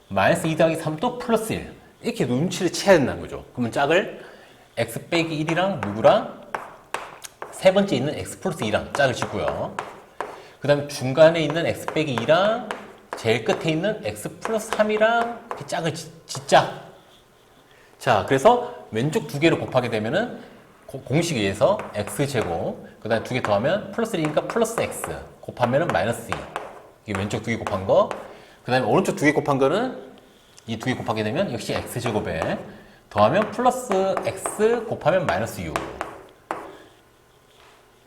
마이너스 2 더하기 3도 플러스 1. 이렇게 눈치를 채야 된다는 거죠. 그러면 짝을 x 빼기 1이랑 누구랑 세 번째 있는 x 플러스 2랑 짝을 짓고요. 그 다음에 중간에 있는 x 빼기 2랑 제일 끝에 있는 x 플러스 3이랑 이렇게 짝을 짓자. 자, 그래서 왼쪽 두 개를 곱하게 되면은 공식에 의해서 x제곱, 그 다음에 두 개 더하면 플러스 1이니까 플러스 x, 곱하면은 마이너스 2. 이게 왼쪽 두 개 곱한 거. 그 다음에 오른쪽 두 개 곱한 거는 이 두 개 곱하게 되면 역시 x제곱에 더하면 플러스 x 곱하면 마이너스 6.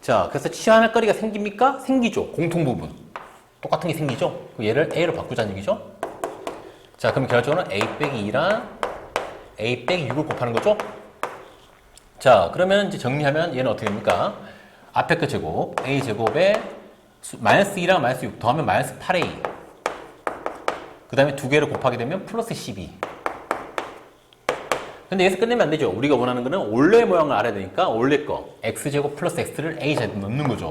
자, 그래서 치환할 거리가 생깁니까? 생기죠. 공통 부분. 똑같은 게 생기죠? 얘를 a로 바꾸자는 얘기죠? 자, 그럼 결과적으로는 a 빼기 2랑 a 빼기 6을 곱하는 거죠? 자, 그러면 이제 정리하면 얘는 어떻게 됩니까? 앞에 거 제곱, a 제곱에 마이너스 2랑 마이너스 6 더하면 마이너스 8a. 그 다음에 두 개를 곱하게 되면 플러스 12. 근데 여기서 끝내면 안 되죠. 우리가 원하는 거는 원래 모양을 알아야 되니까 원래 거 x제곱 플러스 x를 a 제곱 넣는 거죠.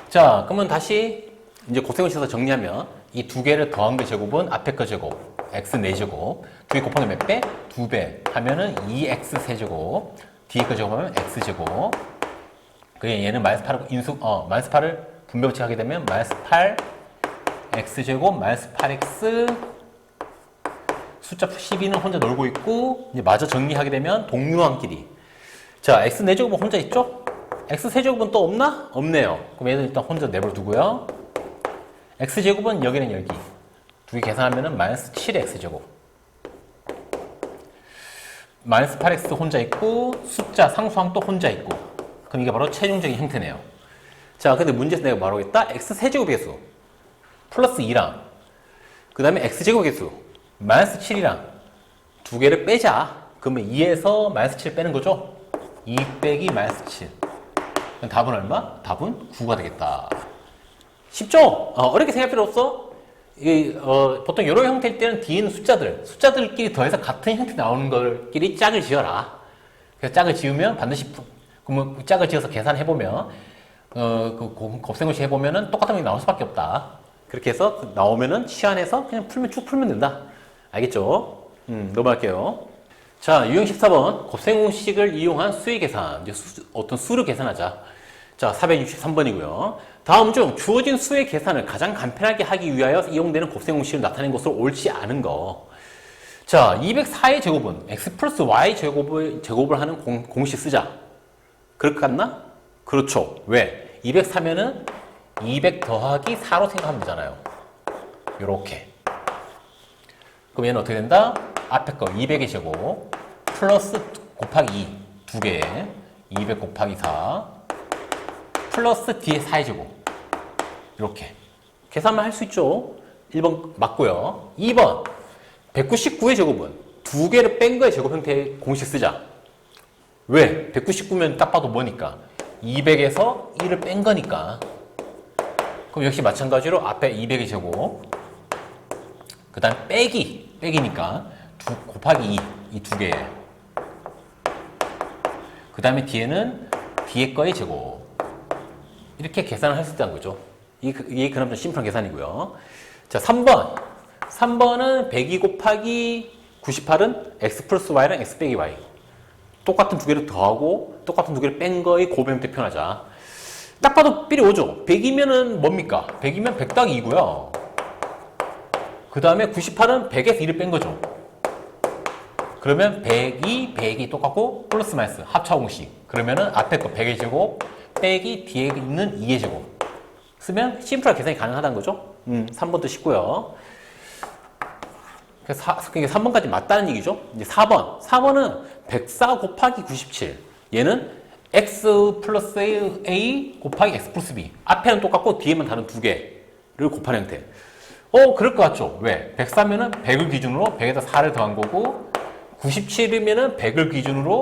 자, 그러면 다시 이제 곱셈을 쳐서 정리하면 이 두 개를 더한 거 제곱은 앞에 거 제곱 x 4제곱 두 개 곱한 게 몇 배? 2배 하면은 2x 세제곱 뒤에 거 제곱하면 x제곱. 그게 얘는 마이너스 8을 마이너스 8을 분배법칙 하게 되면 마이너스 8 x제곱 마이너스 8x 숫자 12는 혼자 놀고 있고 이제 마저 정리하게 되면 동류항끼리. 자, x 4제곱은 혼자 있죠? x세제곱은 또 없나? 없네요. 그럼 얘는 일단 혼자 내버려두고요. x제곱은 여기는 여기. 두 개 계산하면은 마이너스 7의 x제곱. 마이너스 8x 혼자 있고 숫자 상수항 또 혼자 있고. 그럼 이게 바로 최종적인 형태네요. 자, 근데 문제에서 내가 말하겠다. x세제곱 개수 플러스 2랑 그 다음에 x제곱 개수 마이너스 7이랑 두 개를 빼자. 그러면 2에서 마이너스 7 빼는 거죠? 2 빼기 마이너스 7. 그럼 답은 얼마? 답은 9가 되겠다. 쉽죠? 어렵게 생각할 필요 없어. 보통 이런 형태일 때는 뒤에 있는 숫자들끼리 더해서 같은 형태 나오는 걸끼리 짝을 지어라. 그래서 짝을 지으면 반드시, 그러면 짝을 지어서 계산해보면, 곱셈공식 해보면은 똑같은 게 나올 수밖에 없다. 그렇게 해서 나오면은 시안에서 그냥 쭉 풀면 된다. 알겠죠? 넘어갈게요. 자, 유형 14번. 곱셈공식을 이용한 수의 계산. 이제 어떤 수를 계산하자. 자, 463번이고요. 다음 중 주어진 수의 계산을 가장 간편하게 하기 위하여 이용되는 곱셈공식을 나타낸 것으로 옳지 않은 거. 자, 204의 제곱은 x 플러스 y 제곱을 하는 공식 쓰자. 그럴 것 같나? 그렇죠. 왜? 204면은 200 더하기 4로 생각하면 되잖아요. 요렇게. 그럼 얘는 어떻게 된다? 앞에 거 200의 제곱 플러스 곱하기 2 두 개, 200 곱하기 4 플러스 뒤에 4의 제곱. 이렇게 계산만 할 수 있죠. 1번 맞고요. 2번 199의 제곱은 두 개를 뺀 거의 제곱 형태의 공식 쓰자. 왜? 199면 딱 봐도 뭐니까 200에서 1을 뺀 거니까. 그럼 역시 마찬가지로 앞에 200의 제곱 그 다음 빼기니까 곱하기 2 이 두 개. 그 다음에 뒤에는 뒤에 거의 제곱. 이렇게 계산을 할 수 있다는 거죠. 이게 그럼 좀 심플한 계산이고요. 자, 3번. 3번은 102 곱하기 98은 x 플러스 y랑 x 빼기 y. 똑같은 두 개를 더하고 똑같은 두 개를 뺀 거의 곱셈 형태 표현하자. 딱 봐도 삘이 오죠. 100이면은 뭡니까? 100이면 100 더하기 2고요. 그 다음에 98은 100에서 2를 뺀 거죠. 그러면 102 똑같고 플러스 마이너스 합차 공식. 그러면은 앞에 거 100의 제곱 빼기 뒤에 있는 2의 제곱 쓰면 심플하게 계산이 가능하다는 거죠. 3번도 쉽고요. 그래서 3번까지 맞다는 얘기죠. 이제 4번. 4번은 104 곱하기 97. 얘는 x 플러스 a 곱하기 x 플러스 b. 앞에는 똑같고 뒤에만 다른 두 개를 곱하는 형태. 그럴 것 같죠? 왜? 104면은 100을 기준으로 100에다 4를 더한 거고 97이면은 100을 기준으로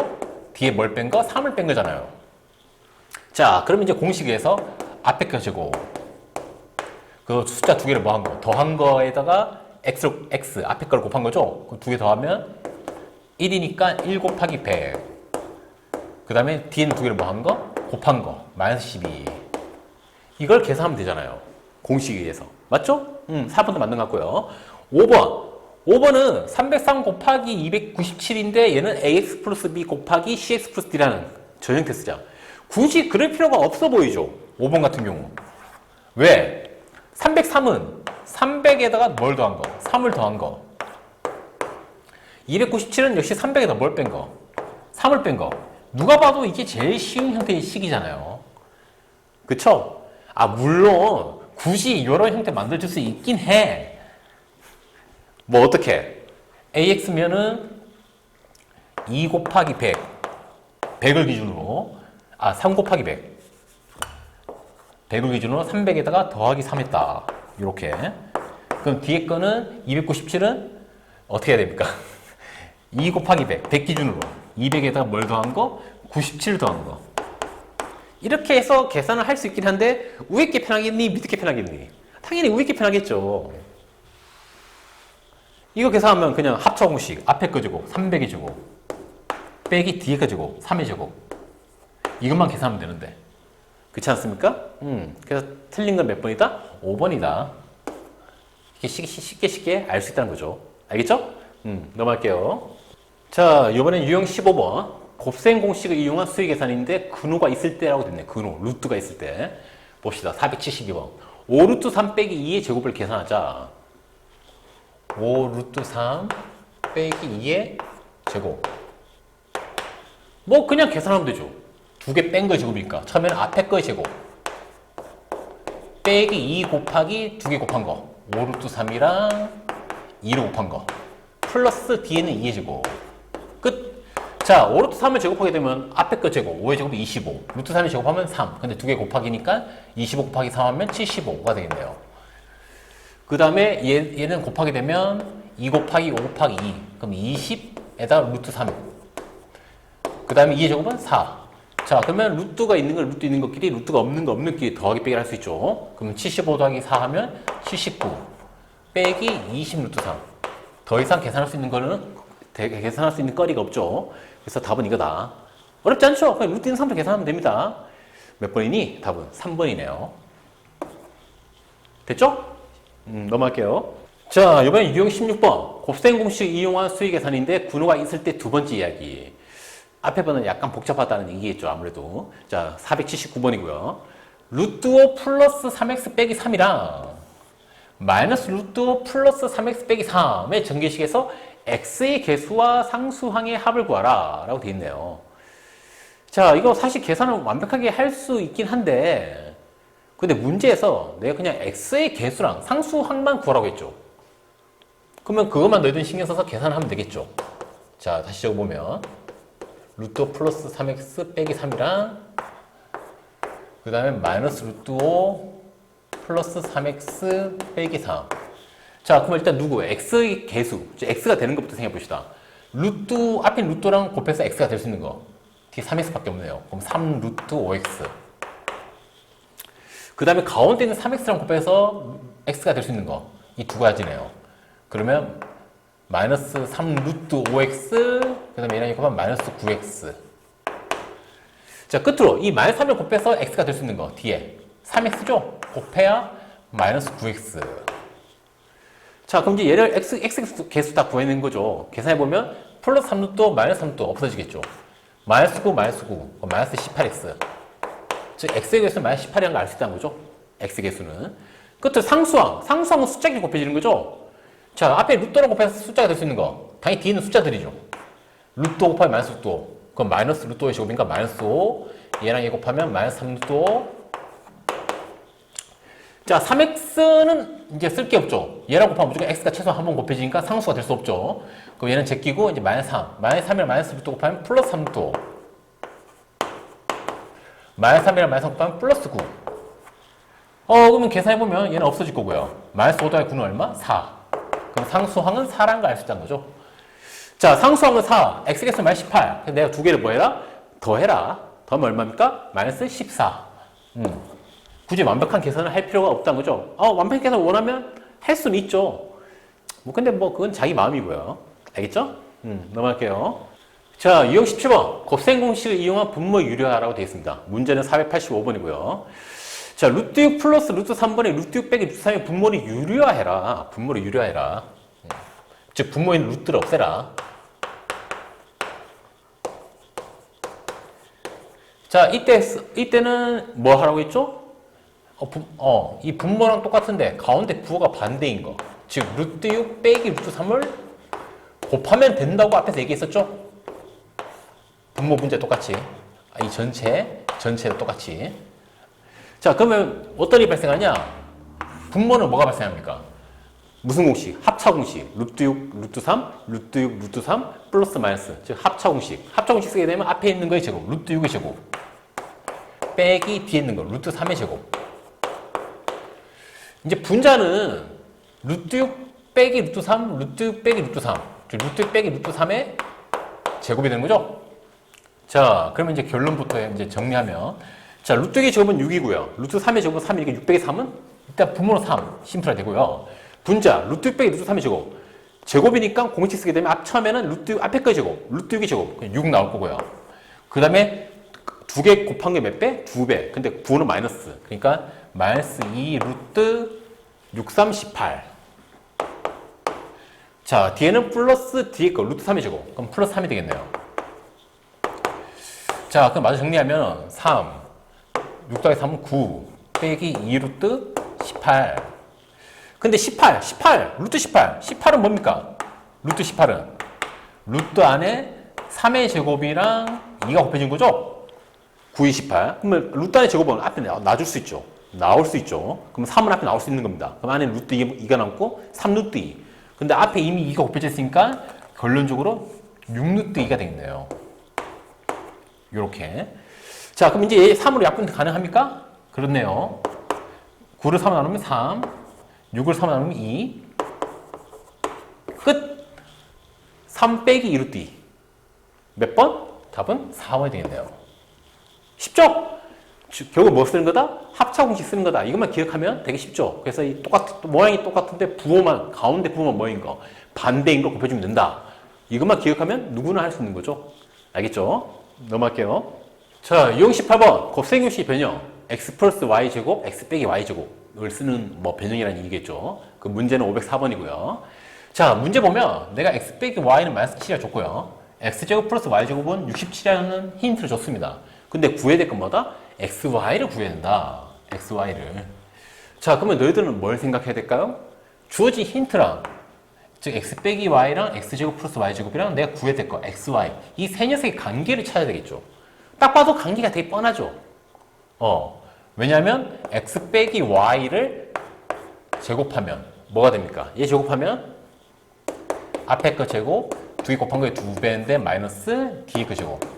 뒤에 뭘 뺀 거? 3을 뺀 거잖아요. 자, 그럼 이제 공식에서 앞에 거 제곱 그 숫자 두 개를 뭐 한 거? 더한 거에다가 x 앞에 거를 곱한 거죠? 그 두 개 더하면 1이니까 1 곱하기 100. 그 다음에 뒤에는 두 개를 뭐 한 거? 곱한 거. 마이너스 12. 이걸 계산하면 되잖아요. 공식에 의해서. 맞죠? 4번도 맞는 것 같고요. 5번. 5번은 303 곱하기 297인데 얘는 ax 플러스 b 곱하기 cx 플러스 d라는 저 형태 쓰자. 굳이 그럴 필요가 없어 보이죠? 5번 같은 경우. 왜? 303은 300에다가 뭘 더한 거? 3을 더한 거. 297은 역시 300에다 뭘 뺀 거? 3을 뺀 거. 누가 봐도 이게 제일 쉬운 형태의 식이잖아요. 그쵸? 물론 굳이 이런 형태 만들어줄 수 있긴 해. 뭐 어떻게? AX면은 2 곱하기 100. 100을 기준으로 3 곱하기 100. 100을 기준으로 300에다가 더하기 3 했다. 이렇게. 그럼 뒤에 거는 297은 어떻게 해야 됩니까? 2 곱하기 100. 100 기준으로. 200에다가 뭘 더한 거? 97 더한 거. 이렇게 해서 계산을 할 수 있긴 한데 위에 게 편하겠니? 밑에 게 편하겠니? 당연히 위에 게 편하겠죠. 이거 계산하면 그냥 합차 공식. 앞에 거 제곱 300의 제곱 빼기 뒤에 거 제곱 3의 제곱. 이것만 계산하면 되는데. 그렇지 않습니까? 그래서 틀린 건 몇 번이다? 5번이다. 이렇게 쉽게 알 수 있다는 거죠. 알겠죠? 넘어갈게요. 자, 이번엔 유형 15번. 곱셈 공식을 이용한 수의 계산인데 근호가 있을 때라고 됐네. 근호, 루트가 있을 때. 봅시다. 472번. 5루트 3 빼기 2의 제곱을 계산하자. 5루트 3 빼기 2의 제곱. 뭐 그냥 계산하면 되죠. 두 개 뺀 거의 제곱이니까 처음에는 앞에 거의 제곱 빼기 2 곱하기 두 개 곱한 거 5 루트 3이랑 2를 곱한 거 플러스 뒤에는 2의 제곱 끝. 자, 5 루트 3을 제곱하게 되면 앞에 거 제곱 5의 제곱이 25 루트 3을 제곱하면 3 근데 두 개 곱하기니까 25 곱하기 3 하면 75가 되겠네요. 그 다음에 얘는 곱하게 되면 2 곱하기 5 곱하기 2 그럼 20에다 루트 3 그 다음에 2의 제곱은 4. 자, 그러면 루트가 있는 걸 루트 있는 것끼리 루트가 없는 거 없는 끼리 더하기 빼기를 할 수 있죠. 그러면 75 더하기 4 하면 79 빼기 20 루트 3. 더 이상 계산할 수 있는 거는 계산할 수 있는 거리가 없죠. 그래서 답은 이거다. 어렵지 않죠? 그냥 루트 있는 3도 계산하면 됩니다. 몇 번이니? 답은 3번이네요. 됐죠? 넘어갈게요. 자, 이번엔 유형 16번. 곱셈 공식 이용한 수의 계산인데 군호가 있을 때 두 번째 이야기. 앞에 번은 약간 복잡하다는 얘기겠죠, 아무래도. 자, 479번이고요. 루트 5 플러스 3x 빼기 3이랑 마이너스 루트 5 플러스 3x 빼기 3의 전개식에서 x의 개수와 상수항의 합을 구하라 라고 되어 있네요. 자, 이거 사실 계산을 완벽하게 할 수 있긴 한데 근데 문제에서 내가 그냥 x의 개수랑 상수항만 구하라고 했죠. 그러면 그것만 너희들 신경 써서 계산하면 되겠죠. 자, 다시 적어보면 루트 5 플러스 3x 빼기 3이랑 그 다음에 마이너스 루트 5 플러스 3x 빼기 3. 자, 그럼 일단 누구? x의 개수, x가 되는 것부터 생각해 봅시다. 루트, 앞에 루트랑 곱해서 x가 될 수 있는 거 뒤에 3x밖에 없네요. 그럼 3 루트 5x 그 다음에 가운데 있는 3x랑 곱해서 x가 될 수 있는 거 이 두 가지네요. 그러면 마이너스 3 루트 5x 그 다음에 얘랑 이거만 마이너스 9x. 자, 끝으로 이 마이너스 3을 곱해서 x가 될 수 있는 거 뒤에 3x죠? 곱해야 마이너스 9x. 자, 그럼 이제 얘를 x 개수 다 구해낸 거죠. 계산해보면 플러스 3 루트 마이너스 3 루트 없어지겠죠. 마이너스 9 마이너스 9 마이너스 18x. 즉 x의 개수는 마이너스 18이라는 걸 알 수 있다는 거죠. x 개수는. 끝으로 상수항은 숫자끼리 곱해지는 거죠. 자, 앞에 루트로 곱해서 숫자가 될 수 있는 거 당연히 뒤에는 숫자들이죠. 루트 5 곱하기 마이너스 루트 5 그럼 마이너스 루트 5의 제곱이니까 마이너스 5 얘랑 얘 곱하면 마이너스 3 루트 5. 자, 3x는 이제 쓸 게 없죠. 얘랑 곱하면 무조건 x가 최소한 한 번 곱해지니까 상수가 될 수 없죠. 그럼 얘는 제끼고 이제 마이너스 3 마이너스 3이랑 마이너스 루트 곱하면 플러스 3 루트 5 마이너스 3이랑 마이너스 3 곱하면 플러스 9. 그러면 계산해보면 얘는 없어질 거고요. 마이너스 5 더하기 9는 얼마? 4. 그럼 상수항은 4라는 걸 알 수 있다는 거죠. 자, 상수항은 4. x개수 마이너스 18. 그래서 내가 두 개를 뭐 해라? 더해라. 더하면 얼마입니까? 마이너스 14. 굳이 완벽한 계산을 할 필요가 없다는 거죠. 완벽한 계산을 원하면 할 수는 있죠. 근데 그건 자기 마음이고요. 알겠죠? 넘어갈게요. 자, 유형 17번. 곱셈 공식을 이용한 분모 유료화라고 되어 있습니다. 문제는 485번이고요. 자, 루트 6 플러스 루트 3번에 루트 6 빼기 루트 3의 분모를 유료화해라. 분모를 유료화해라. 즉, 분모에 있는 루트를 없애라. 자, 이때는 뭐 하라고 했죠? 이 분모랑 똑같은데 가운데 부호가 반대인 거. 즉, 루트 6 빼기 루트 3을 곱하면 된다고 앞에서 얘기했었죠? 분모 문제 똑같이. 이 전체도 똑같이. 자, 그러면 어떤 일이 발생하냐? 분모는 뭐가 발생합니까? 무슨 공식? 합차 공식. 루트 6, 루트 3, 루트 6, 루트 3, 플러스 마이너스. 즉, 합차 공식. 합차 공식 쓰게 되면 앞에 있는 거의 제곱, 루트 6의 제곱. 빼기 뒤에 있는 거, 루트 3의 제곱. 이제 분자는 루트 6 빼기 루트 3, 루트 6 빼기 루트 3. 즉, 루트 6 빼기 루트 3의 제곱이 되는 거죠? 자, 그러면 이제 결론부터 이제 정리하면 자, 루트 6의 제곱은 6이고요. 루트 3의 제곱은 3이니까 6 빼기 3은 일단 분모는 3. 심플하게 되고요. 분자, 루트 6 빼기 루트 3의 제곱. 제곱이니까 공식 쓰게 되면 처음에는 루트 6 앞에 거의 제곱. 루트 6의 제곱. 6 나올 거고요. 그 다음에 두 개 곱한 게 몇 배? 2배. 근데 부호는 마이너스. 그러니까 마이너스 2 루트 6, 3, 18. 자, 뒤에는 플러스 뒤에 거 루트 3의 제곱. 그럼 플러스 3이 되겠네요. 자, 그럼 마저 정리하면 3. 6 더하기 3은 9 빼기 2 루트 18. 근데 18 루트 18은 뭡니까? 루트 18은 루트 안에 3의 제곱이랑 2가 곱해진 거죠? 9, 28. 그러면 루트 안의 제곱은 앞에 놔줄 수 있죠. 나올 수 있죠. 그럼 3은 앞에 나올 수 있는 겁니다. 그럼 안에 루트 2가 남고 3루트 2. 근데 앞에 이미 2가 곱해져 있으니까 결론적으로 6루트 2가 되겠네요. 요렇게. 자, 그럼 이제 얘 3으로 약분 가능합니까? 그렇네요. 9를 3으로 나누면 3, 6을 3으로 나누면 2. 끝! 3 빼기 2루트 2. 몇 번? 답은 4번이 되겠네요. 쉽죠? 결국 뭐 쓰는 거다? 합차 공식 쓰는 거다. 이것만 기억하면 되게 쉽죠? 그래서 이 모양이 똑같은데 부호만, 가운데 부호만 뭐인 거, 반대인 걸 곱해주면 된다. 이것만 기억하면 누구나 할 수 있는 거죠. 알겠죠? 넘어갈게요. 자, 유형 18번. 곱셈공식 변형. x 플러스 y 제곱, x 빼기 y 제곱을 쓰는 뭐 변형이라는 얘기겠죠. 그 문제는 504번이고요. 자, 문제 보면 내가 x 빼기 y는 마이너스 7이라 줬고요. x제곱 플러스 y제곱은 67이라는 힌트를 줬습니다. 근데 구해야 될 건 뭐다? xy를 구해야 된다. xy를. 자, 그러면 너희들은 뭘 생각해야 될까요? 주어진 힌트랑, 즉 x 빼기 y랑 x제곱 플러스 y제곱이랑 내가 구해야 될 거 xy. 이 세 녀석의 관계를 찾아야 되겠죠. 딱 봐도 관계가 되게 뻔하죠. 왜냐하면 x 빼기 y를 제곱하면 뭐가 됩니까? 얘 제곱하면 앞에 거 제곱, 두 개 곱한 거에 2배인데 마이너스 뒤에 거 제곱.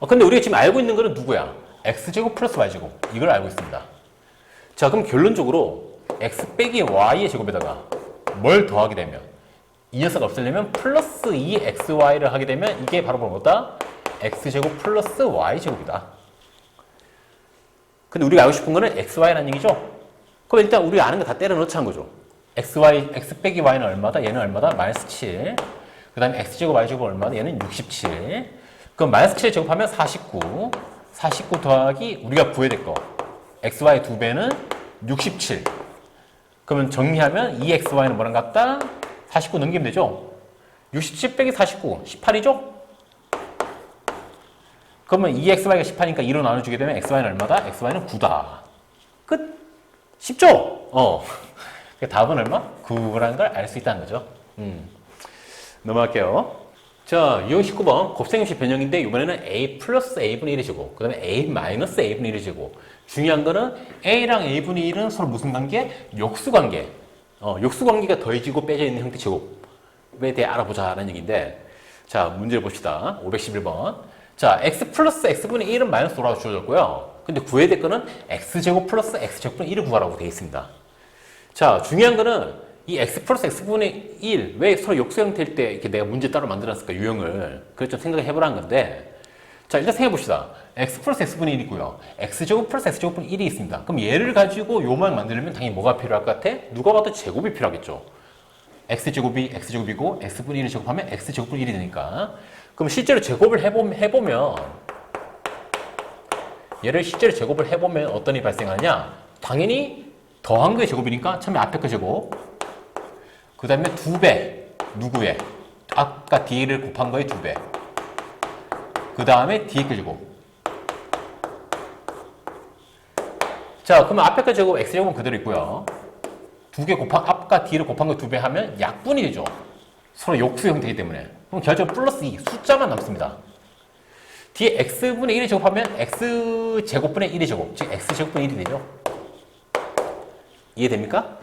근데 우리가 지금 알고 있는 거는 누구야? x제곱 플러스 y제곱. 이걸 알고 있습니다. 자, 그럼 결론적으로 x 빼기 y의 제곱에다가 뭘 더하게 되면 이 녀석 없애려면 플러스 2xy를 하게 되면 이게 바로 뭐다? x제곱 플러스 y제곱이다. 근데 우리가 알고 싶은 거는 xy라는 얘기죠? 그럼 일단 우리가 아는 거 다 때려 넣자는 거죠. x 빼기 y는 얼마다? 얘는 얼마다? 마이너스 7. 그 다음에 x제곱 y제곱 얼마다? 얘는 67. 그럼 마이너스 7 제곱하면 49. 49 더하기 우리가 구해야 될 거. xy 2배는 67. 그러면 정리하면 2xy는 뭐랑 같다? 49 넘기면 되죠? 67 빼기 49, 18이죠? 그러면 2xy가 18이니까 2로 나눠주게 되면 xy는 얼마다? xy는 9다. 끝! 쉽죠? 답은 얼마? 9라는 걸 알 수 있다는 거죠. 넘어갈게요. 자, 유형 19번 곱셈공식 변형인데 이번에는 a 플러스 a분의 1의 제곱, 그 다음에 a 마이너스 a분의 1의 제곱. 중요한 거는 a랑 a분의 1은 서로 무슨 관계? 역수 관계. 역수 관계가 더해지고 빼져 있는 형태 제곱에 대해 알아보자라는 얘기인데, 자, 문제를 봅시다. 511번. 자, x 플러스 x분의 1은 마이너스 5라고 주어졌고요. 근데 구해야 될 거는 x제곱 플러스 x제곱분의 1을 구하라고 되어 있습니다. 자, 중요한 거는 이 x 플러스 x분의 1, 왜 서로 역수 형태일 때 이렇게 내가 문제 따로 만들었을까, 유형을. 그걸 좀 생각해 보라는 건데, 자, 일단 생각해 봅시다. x 플러스 x분의 1이 있고요. x제곱 플러스 x제곱분의 1이 있습니다. 그럼 얘를 가지고 요만 만들려면 당연히 뭐가 필요할 것 같아? 누가 봐도 제곱이 필요하겠죠. x제곱이 x제곱이고 x분의 1을 제곱하면 x제곱분의 1이 되니까. 그럼 실제로 제곱을 해보면 얘를 실제로 제곱을 해보면 어떤 일이 발생하냐? 당연히 더한 거의 제곱이니까 처음에 앞에 거 제곱, 그 다음에 2배, 누구의? 아까 뒤를 곱한 거의 2배, 그 다음에 뒤에 거 제곱. 자, 그러면 앞에 거 제곱 x제곱은 그대로 있고요. 아까 뒤를 곱한 거 2배 하면 약분이 되죠. 서로 역수 형태이기 때문에. 그럼 결정적으로 플러스 2, 숫자만 남습니다. 뒤에 x분의 1을 제곱하면 x제곱분의 1의 제곱, 즉 x제곱분의 1이 되죠. 이해됩니까?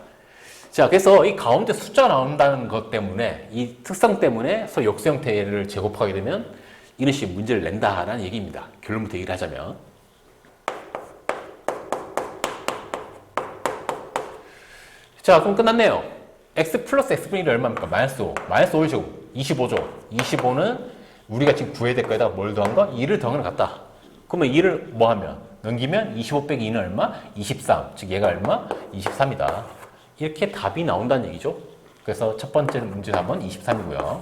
자, 그래서 이 가운데 숫자가 나온다는 것 때문에, 이 특성 때문에 서로 역수 형태를 제곱하게 되면 이런 식의 문제를 낸다라는 얘기입니다. 결론부터 얘기를 하자면. 자, 그럼 끝났네요. x 플러스 x분의 1이 얼마입니까? 마이너스 5. 마이너스 5의 제곱. 25죠. 25는 우리가 지금 구해야 될 거에다가 뭘 더한 거? 2를 더한 걸 같다. 그러면 2를 뭐 하면? 넘기면 25 빼기 2는 얼마? 23. 즉 얘가 얼마? 23이다. 이렇게 답이 나온다는 얘기죠. 그래서 첫 번째 문제 답은 23이고요.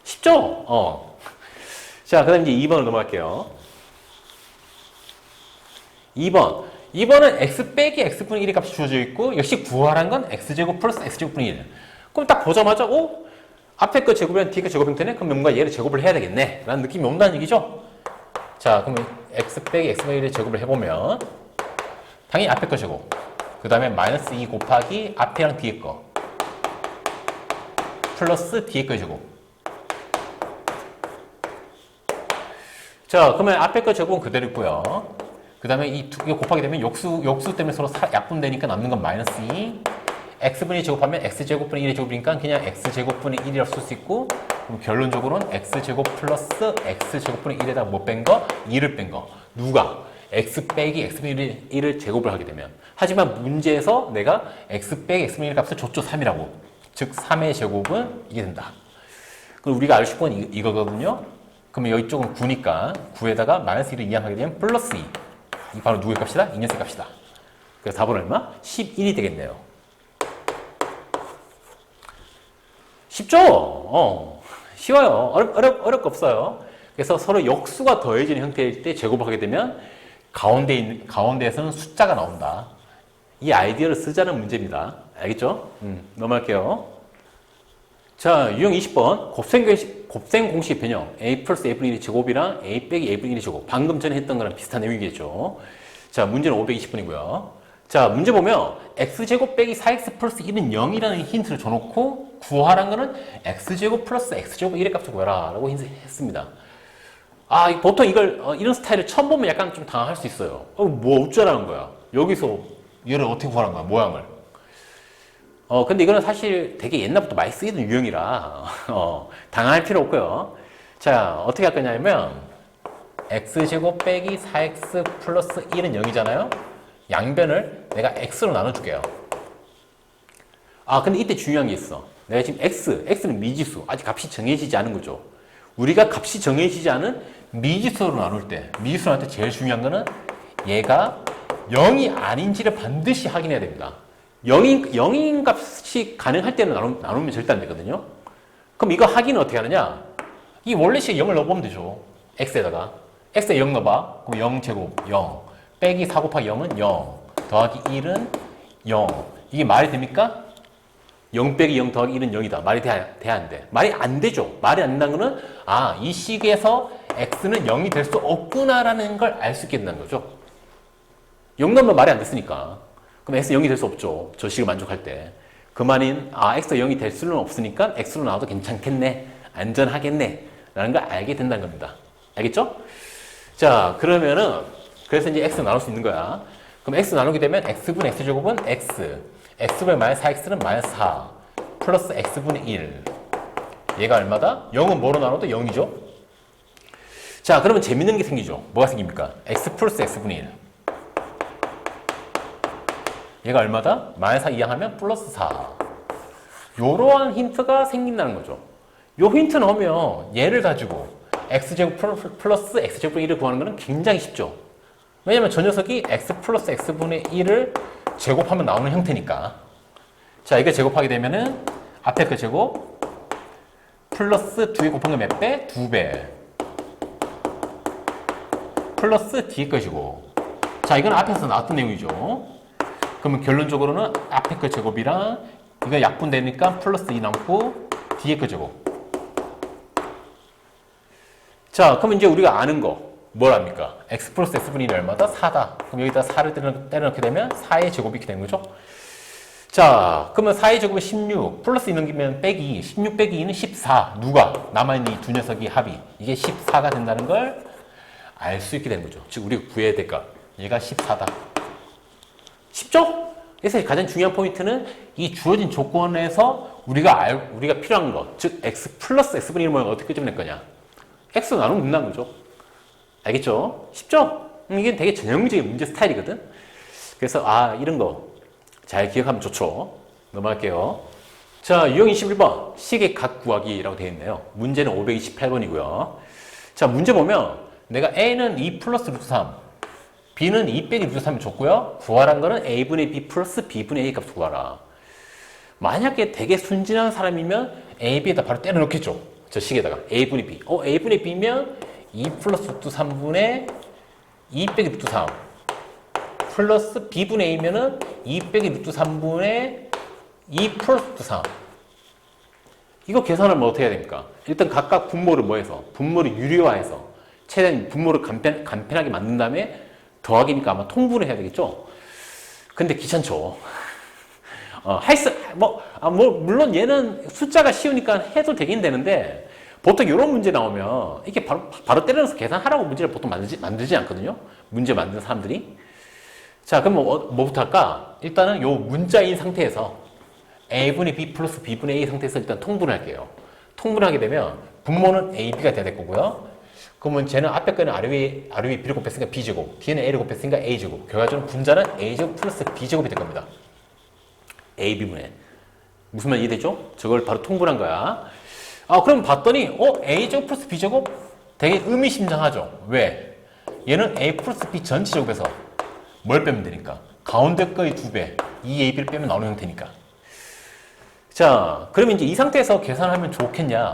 쉽죠? 자, 그 다음 이제 2번으로 넘어갈게요. 2번은 x 빼기 x분의 1의 값이 주어져 있고, 역시 구하란 건 x제곱 플러스 x제곱분의 1. 그럼 딱 보자마자, 앞에 거 제곱이랑 뒤에 거 제곱 형태네? 그럼 뭔가 얘를 제곱을 해야 되겠네. 라는 느낌이 온다는 얘기죠. 자, 그러면 x 빼기 x분의 1의 제곱을 해보면, 당연히 앞에 거 제곱. 그 다음에 마이너스 2 곱하기 앞에랑 뒤에 거. 플러스 뒤에 거 제곱. 자, 그러면 앞에 거 제곱은 그대로 있고요. 그 다음에 이 두 개 곱하게 되면 역수 때문에 서로 약분되니까 남는 건 마이너스 2. x분의 제곱하면 x제곱분의 1의 제곱이니까 그냥 x제곱분의 1이라고 쓸 수 있고, 그럼 결론적으로는 x제곱 플러스 x제곱분의 1에다 뭐 뺀 거? 2를 뺀 거. 누가? x 빼기 x분의 1을 제곱을 하게 되면. 하지만 문제에서 내가 x 빼기 x분의 1 값을 줬죠. 3이라고. 즉 3의 제곱은 이게 된다. 그럼 우리가 알고 싶은 건 이거거든요. 그러면 여기 쪽은 9니까 9에다가 마이너스 1을 이항하게 되면 플러스 2. 이 바로 누구의 값이다? 이 녀석의 값이다. 그래서 답은 얼마? 11이 되겠네요. 쉽죠? 쉬워요. 어렵고 없어요. 그래서 서로 역수가 더해지는 형태일 때 제곱하게 되면 가운데에서는 숫자가 나온다. 이 아이디어를 쓰자는 문제입니다. 알겠죠? 넘어갈게요. 자, 유형 20번. 곱셈 공식 변형. a 플러스 a분의 1의 제곱이랑 a 빼기 a분의 1의 제곱. 방금 전에 했던 거랑 비슷한 내용이겠죠. 자, 문제는 520번이고요. 자, 문제 보면 x제곱 빼기 4x 플러스 1은 0이라는 힌트를 줘놓고 구하란 거는 x제곱 플러스 x제곱 1의 값을 구해라 라고 했습니다. 보통 이런 스타일을 처음 보면 약간 좀 당황할 수 있어요. 뭐 어쩌라는 거야. 여기서 얘를 어떻게 구하는 거야, 모양을. 근데 이거는 사실 되게 옛날부터 많이 쓰이던 유형이라 당황할 필요 없고요. 자, 어떻게 할 거냐면 x제곱 빼기 4x 플러스 1은 0이잖아요. 양변을 내가 x로 나눠줄게요. 근데 이때 중요한 게 있어. 내가 지금 x는 미지수, 아직 값이 정해지지 않은 거죠. 우리가 값이 정해지지 않은 미지수로 나눌 때, 미지수로 나눌 때 제일 중요한 거는 얘가 0이 아닌지를 반드시 확인해야 됩니다. 0인 값이 가능할 때는 나누면 절대 안 되거든요. 그럼 이거 확인은 어떻게 하느냐? 이 원래식 0을 넣어보면 되죠. x에다가. x에 0 넣어봐. 그럼 0제곱 0. 빼기 4 곱하기 0은 0. 더하기 1은 0. 이게 말이 됩니까? 0 빼기 0 더하기 1은 0이다. 말이 돼, 안 돼? 말이 안 되죠. 말이 안 된다는 거는 이 식에서 x는 0이 될 수 없구나라는 걸 알 수 있게 된다는 거죠. 0 넣으면 말이 안 됐으니까. 그럼 x 0이 될 수 없죠. 저 식을 만족할 때. 그 말인 x가 0이 될 수는 없으니까 x로 나와도 괜찮겠네. 안전하겠네. 라는 걸 알게 된다는 겁니다. 알겠죠? 자, 그래서 이제 x 나눌 수 있는 거야. 그럼 x 나누게 되면 x분의 x제곱은 x. x분의 마이너스 4x는 마이너스 4. 플러스 x분의 1. 얘가 얼마다? 0은 뭐로 나눠도 0이죠? 자, 그러면 재밌는 게 생기죠. 뭐가 생깁니까? x 플러스 x분의 1. 얘가 얼마다? 마이너스 4 이항하면 플러스 4. 요러한 힌트가 생긴다는 거죠. 요 힌트는 오면 얘를 가지고 x제곱 플러스 x제곱분의 1을 구하는 거는 굉장히 쉽죠. 왜냐면 저 녀석이 x 플러스 x분의 1을 제곱하면 나오는 형태니까. 자, 이거 제곱하게 되면은 앞에 그 제곱 플러스 뒤에 곱한 거 몇 배? 2배. 플러스 뒤에 것이고. 자, 이건 앞에서 나왔던 내용이죠. 그러면 결론적으로는 앞에 그 제곱이랑 이거 약분되니까 플러스 2 남고 뒤에 그 제곱. 자, 그럼 이제 우리가 아는 거 뭘 합니까? x 플러스 x분의 1이 얼마다? 4다. 그럼 여기다 4를 때려넣게 되면 4의 제곱이 이렇게 되는 거죠. 자, 그러면 4의 제곱은 16 플러스 2 넘기면 빼기 16 빼기 2는 14. 누가? 남아있는 이 두 녀석이 합이. 이게 14가 된다는 걸 알 수 있게 되는 거죠. 즉 우리가 구해야 될 것. 얘가 14다. 쉽죠? 그래서 가장 중요한 포인트는 이 주어진 조건에서 우리가 필요한 것, 즉 x 플러스 x분의 1 모양을 어떻게 끄집어낼 거냐. x로 나누면 된다는 거죠. 알겠죠? 쉽죠? 이게 되게 전형적인 문제 스타일이거든. 그래서 이런 거 잘 기억하면 좋죠. 넘어갈게요. 자, 유형 21번 식의 각 구하기라고 되어 있네요. 문제는 528번이고요. 자, 문제 보면 내가 a는 2 플러스 루트 3, b는 2 빼기 루트 3이 줬고요. 구하란 거는 a분의 b 플러스 b분의 a 값 구하라. 만약에 되게 순진한 사람이면 a, b에다 바로 때려 넣겠죠. 저 식에다가 a분의 b. a분의 b면 2 플러스 루트 3분의 2 빼기 루트 3 플러스 b분의 a면은 2 빼기 루트 3분의 2 플러스 루트 3. 이거 계산하면 어떻게 해야 됩니까? 일단 각각 분모를 뭐해서? 분모를 유리화해서 최대한 분모를 간편하게 만든 다음에 더하기니까 아마 통분을 해야 되겠죠? 근데 귀찮죠. 물론 얘는 숫자가 쉬우니까 해도 되긴 되는데 보통 이런 문제 나오면 이게 바로 때려넣어서 계산하라고 문제를 보통 만들지 않거든요. 문제 만드는 사람들이. 자, 그럼 뭐부터 할까? 일단은 요 문자인 상태에서 a분의 b 플러스 b분의 a 상태에서 일단 통분을 할게요. 통분을 하게 되면 분모는 a, b가 돼야 될 거고요. 그러면 쟤는 앞에 거는 아래 위에 b를 곱했으니까 b제곱, 뒤에는 a를 곱했으니까 a제곱. 결과적으로 분자는 a제곱 플러스 b제곱이 될 겁니다. a, b분의. 무슨 말 이해되죠? 저걸 바로 통분한 거야. 그럼 봤더니 a제곱 플러스 b제곱 되게 의미심장하죠. 왜? 얘는 a 플러스 b 전체 제곱에서 뭘 빼면 되니까? 가운데 거의 2배, 2ab를 빼면 나오는 형태니까. 자, 그러면 이제 이 상태에서 계산하면 좋겠냐?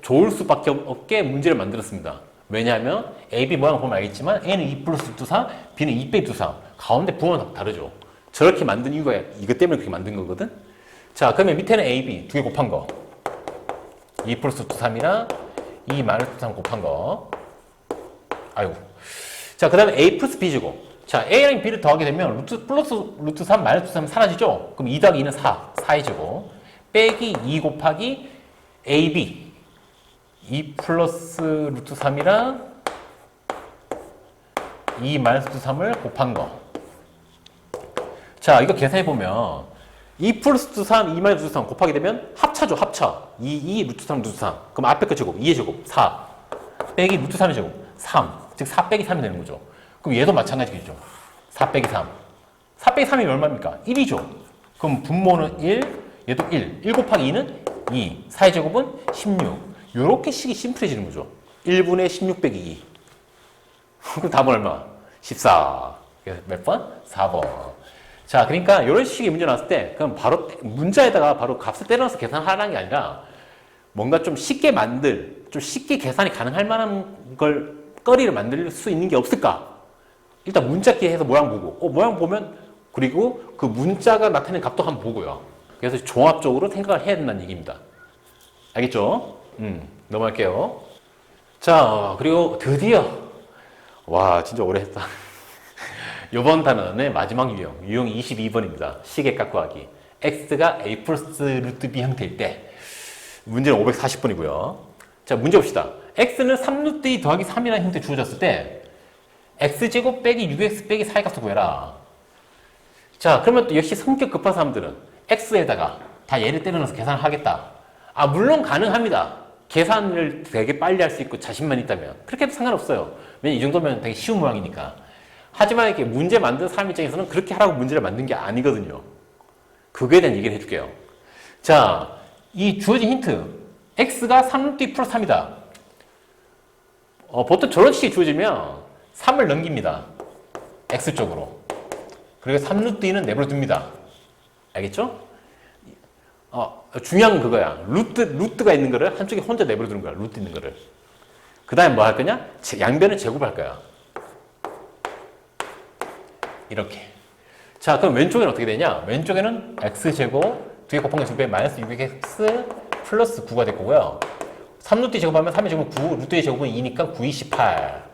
좋을 수밖에 없게 문제를 만들었습니다. 왜냐하면 AB 모양 보면 알겠지만 A는 2 플러스 루트 3, B는 2 빼기 루트 3. 가운데 부호가 다르죠. 저렇게 만든 이유가 이것 때문에 그렇게 만든 거거든. 자, 그러면 밑에는 AB 두 개 곱한 거 2 플러스 루트 3이랑 2 마이너스 루트 3 곱한 거. 아이고. 자, 그 다음에 A 플러스 B제곱. 자, A랑 B를 더하게 되면 루트 플러스 루트 3 마이너스 루트 3 사라지죠? 그럼 2 더하기 2는 4, 4의 제곱. 빼기 2 곱하기 AB 2 플러스 루트 3이랑 2 마이너스 루트 3을 곱한 거. 자, 이거 계산해보면 2 플러스 루트 3, 2 마이너스 루트 3 곱하게 되면 합차죠, 합차. 2 루트 3, 루트 3. 그럼 앞에 거 제곱, 2의 제곱, 4. 빼기 루트 3의 제곱, 3. 즉, 4 빼기 3이 되는 거죠. 그럼 얘도 마찬가지겠죠. 4 빼기 3. 4 빼기 3이 얼마입니까? 1이죠. 그럼 분모는 1, 얘도 1. 1 곱하기 2는 2. 4의 제곱은 16. 요렇게 식이 심플해지는 거죠. 1분의 16 빼기 2. 그럼 답은 얼마? 14. 그래서 몇 번? 4번. 자, 그러니까 이런 식의 문제 나왔을 때 그럼 바로 문자에다가 바로 값을 때려넣어서 계산하라는 게 아니라 뭔가 좀 쉽게 좀 쉽게 계산이 가능할 만한 거리를 만들 수 있는 게 없을까? 일단 문자끼 해서 모양 보고, 모양 보면, 그리고 그 문자가 나타내는 값도 한번 보고요. 그래서 종합적으로 생각을 해야 된다는 얘기입니다. 알겠죠? 넘어갈게요. 자, 그리고 드디어, 와, 진짜 오래 했다. 요번 단원의 마지막 유형 22번입니다. 시계값 구하기. x가 a 플러스 루트 b 형태일 때, 문제는 540번이고요. 자, 문제 봅시다. x는 3루트 2 더하기 3이라는 형태 주어졌을 때 x제곱 빼기 6x 빼기 4의 값을 구해라. 자, 그러면 또 역시 성격 급한 사람들은 x에다가 다 얘를 때려넣어서 계산을 하겠다. 물론 가능합니다. 계산을 되게 빨리 할 수 있고 자신만 있다면 그렇게 해도 상관없어요. 왜냐면 이 정도면 되게 쉬운 모양이니까. 하지만 이렇게 문제 만든 사람 입장에서는 그렇게 하라고 문제를 만든 게 아니거든요. 그거에 대한 얘기를 해줄게요. 자, 이 주어진 힌트 x가 3루트 2 플러스 3이다. 보통 저런 식이 주어지면 3을 넘깁니다. x쪽으로. 그리고 3루트 2는 내버려둡니다. 알겠죠? 중요한 건 그거야. 루트가 있는 거를 한쪽에 혼자 내버려두는 거야. 루트 있는 거를. 그 다음에 뭐 할 거냐? 양변을 제곱할 거야. 이렇게. 자, 그럼 왼쪽에는 어떻게 되냐? 왼쪽에는 x제곱, 2개 곱한 거 2배, 마이너스 6x 플러스 9가 될 거고요. 3루트 제곱하면 3의 제곱은 9, 루트의 제곱은 2니까 9, 18.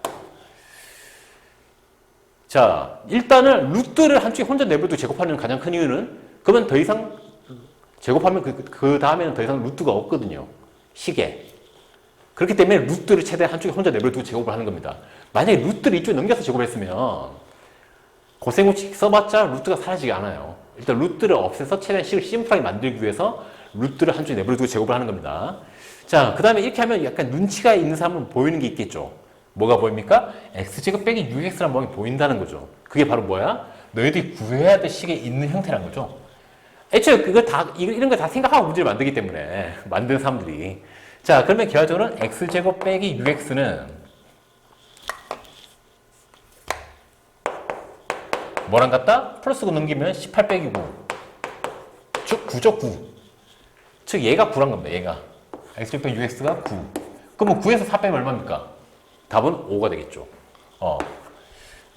자, 일단은 루트를 한쪽에 혼자 내버려두고 제곱하는 가장 큰 이유는 그러면 더 이상 제곱하면 그 다음에는 더 이상 루트가 없거든요. 식에. 그렇기 때문에 루트를 최대한 한쪽에 혼자 내버려두고 제곱을 하는 겁니다. 만약에 루트를 이쪽에 넘겨서 제곱을 했으면 고생우칙 써봤자 루트가 사라지지 않아요. 일단 루트를 없애서 최대한 식을 심플하게 만들기 위해서 루트를 한쪽에 내버려두고 제곱을 하는 겁니다. 자, 그 다음에 이렇게 하면 약간 눈치가 있는 사람은 보이는 게 있겠죠. 뭐가 보입니까? x제곱 빼기 6x라는 모양이 보인다는 거죠. 그게 바로 뭐야? 너희들이 구해야 될 식에 있는 형태라는 거죠. 애초에 이런 거 다 생각하고 문제를 만들기 때문에, 만드는 사람들이. 자, 그러면 결과적으로는 x제곱 빼기 6x는 뭐랑 같다? 플러스 9 넘기면 18 빼기 9. 즉, 9죠, 9. 즉, 얘가 9란 겁니다, 얘가. x제곱 빼기 6x가 9. 그러면 9에서 4 빼면 얼마입니까? 답은 5가 되겠죠.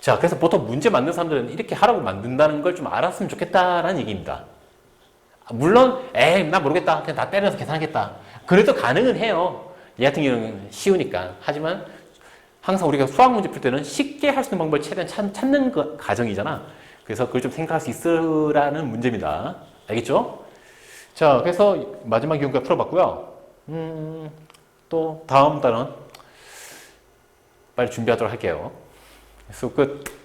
자, 그래서 보통 문제 만드는 사람들은 이렇게 하라고 만든다는 걸 좀 알았으면 좋겠다라는 얘기입니다. 물론, 나 모르겠다. 그냥 다 때려서 계산하겠다. 그래도 가능은 해요. 얘 같은 경우는 쉬우니까. 하지만 항상 우리가 수학 문제 풀 때는 쉽게 할 수 있는 방법을 최대한 찾는 과정이잖아. 그래서 그걸 좀 생각할 수 있으라는 문제입니다. 알겠죠? 자, 그래서 마지막 유형까지 풀어봤고요. 또 다음 달은 빨리 준비하도록 할게요. 수업 끝.